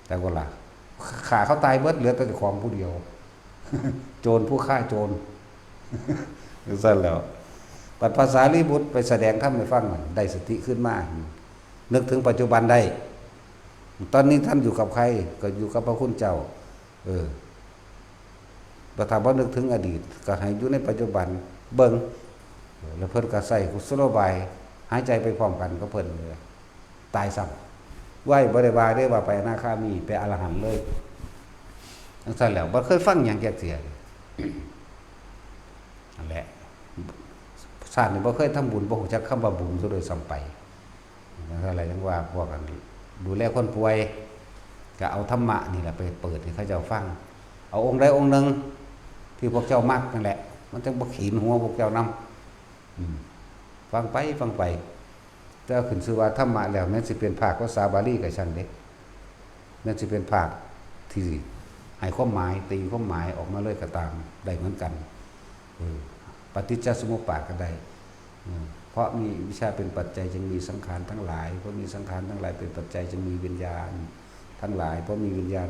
[SPEAKER 1] แต่ว่าล่ะฆ่าเขาตายเบิดเหลือแต่เจ้าของผู้เดียวโจรผู้ฆ่าโจรซั่นแล้วปัจภาษาลีบุตรไปแสดงธรรมให้ฟังได้สติขึ้นมานึกถึงปัจจุบันได้ตอนนี้ท่านอยู่กับใครก็อยู่กับพระคุณเจ้าแต่ถ้าบ่นึกถึงอดีตก็ให้อยู่ในปัจจุบันเบิ่งแล้วเพิ่นก็ใส่กุศโลบายหายใจไปพร้อมกันก็เพิ่นเลยตายซ้ำไหวบ่ได้ว่าได้ว่าไปอนาคามีไปอรหันต์เลยจังซั่นแล้วบ่เคยฟังหยังแก่เสียนั่นแหละชาตินี่บ่เคยทำบุญบ่ฮู้จักคำว่าบุญซะโดยซ้ำไปอะไรจังว่าพวกกันดูแลคนป่วยก็เอาธรรมะนี่แหละไปเปิดให้เขาเจ้าฟังเอาองค์ใดองค์หนึ่งที่พวกเจ้ามักนั่นแหละมันจังบ่ขีนหัวพวกเจ้านำฟังไปแต่ขึ้นชื่อว่าธรรมะแล้วแม้นสิเป็นภาคภาษาบาลีก็ช่างเด้แม้นสิเป็นภาคที่ให้ความหมายตีความหมายออกมาเลยก็ตามได้เหมือนกันปฏิจจสมุปบาทก็ได้เพราะมีวิชาเป็นปัจจัยจึงมีสังขารทั้งหลายเพราะมีสังขารทั้งหลายเป็นปัจจัยจึงมีวิญญาณทั้งหลายเพราะมีวิญญาณ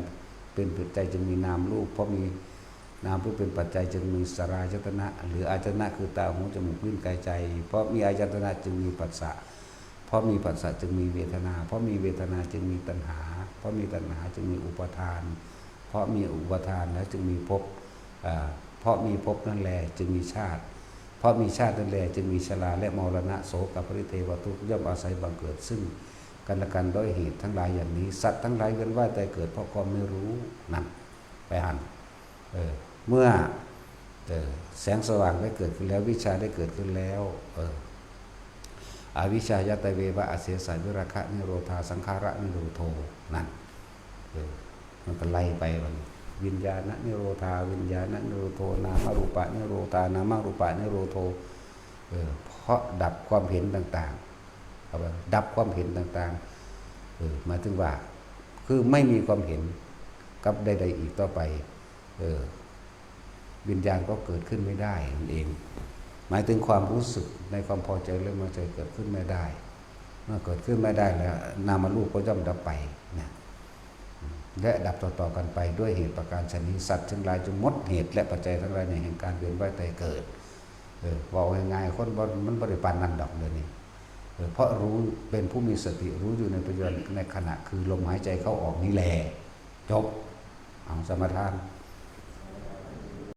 [SPEAKER 1] เป็นปัจจัยจึงมีนามรูปเพราะมีนามรูปเป็นปัจจัยจึงมีสลายตนะหรืออายตนะคือตาหูจมูกลิ้นกายใจเพราะมีอายตนะจึงมีผัสสะเพราะมีผัสสะจึงมีเวทนาเพราะมีเวทนาจึงมีตัณหาเพราะมีตัณหาจึงมีอุปาทานเพราะมีอุปาทานแล้วจึงมีภพเพราะมีภพนั่นแหละจึงมีชาติเพราะมีชาตินั่นแหละจึงมีชราและมรณะโศกปริเทวทุกข์ย่อมอาศัยบังเกิดซึ่งกันและกันด้วยเหตุทั้งหลายอย่างนี้สัตว์ทั้งหลายเวียนว่ายตายเกิดเพราะความไม่รู้นั่นไปหันเมื่อแสงสว่างได้เกิดขึ้นแล้ววิชาได้เกิดขึ้นแล้วอวิชชายตเววะอเสสะวิราคะนิโรธาสังขาระนิโรโธนั่นมันก็ไล่ไปวันวิญญาณนิโรธาวิญญาณนิโรโธนามรูปะนิโรธานามรูปะนิโรโธเพราะดับความเห็นต่างๆดับความเห็นต่างๆหมายถึงว่าคือไม่มีความเห็นกับใดๆอีกต่อไปวิญญาณก็เกิดขึ้นไม่ได้นั่นเองหมายถึงความรู้สึกในความพอใจหรือไม่พอใจเกิดขึ้นไม่ได้เมื่อเกิดขึ้นไม่ได้แล้วนามรูปก็ย่อมดับไปนะ และดับต่อๆกันไปด้วยเหตุประการชนิดสัตว์ทั้งหลายจงหมดเหตุและปัจจัยทั้งหลายในแห่งการเวียนว่ายตายเกิดบอกง่ายๆคนมันบริปานนั่นดอกเลยนี่เพราะรู้เป็นผู้มีสติรู้อยู่ในปัจจุบันในขณะคือลมหายใจเข้าออกนี่แหละจบเอาสมทาน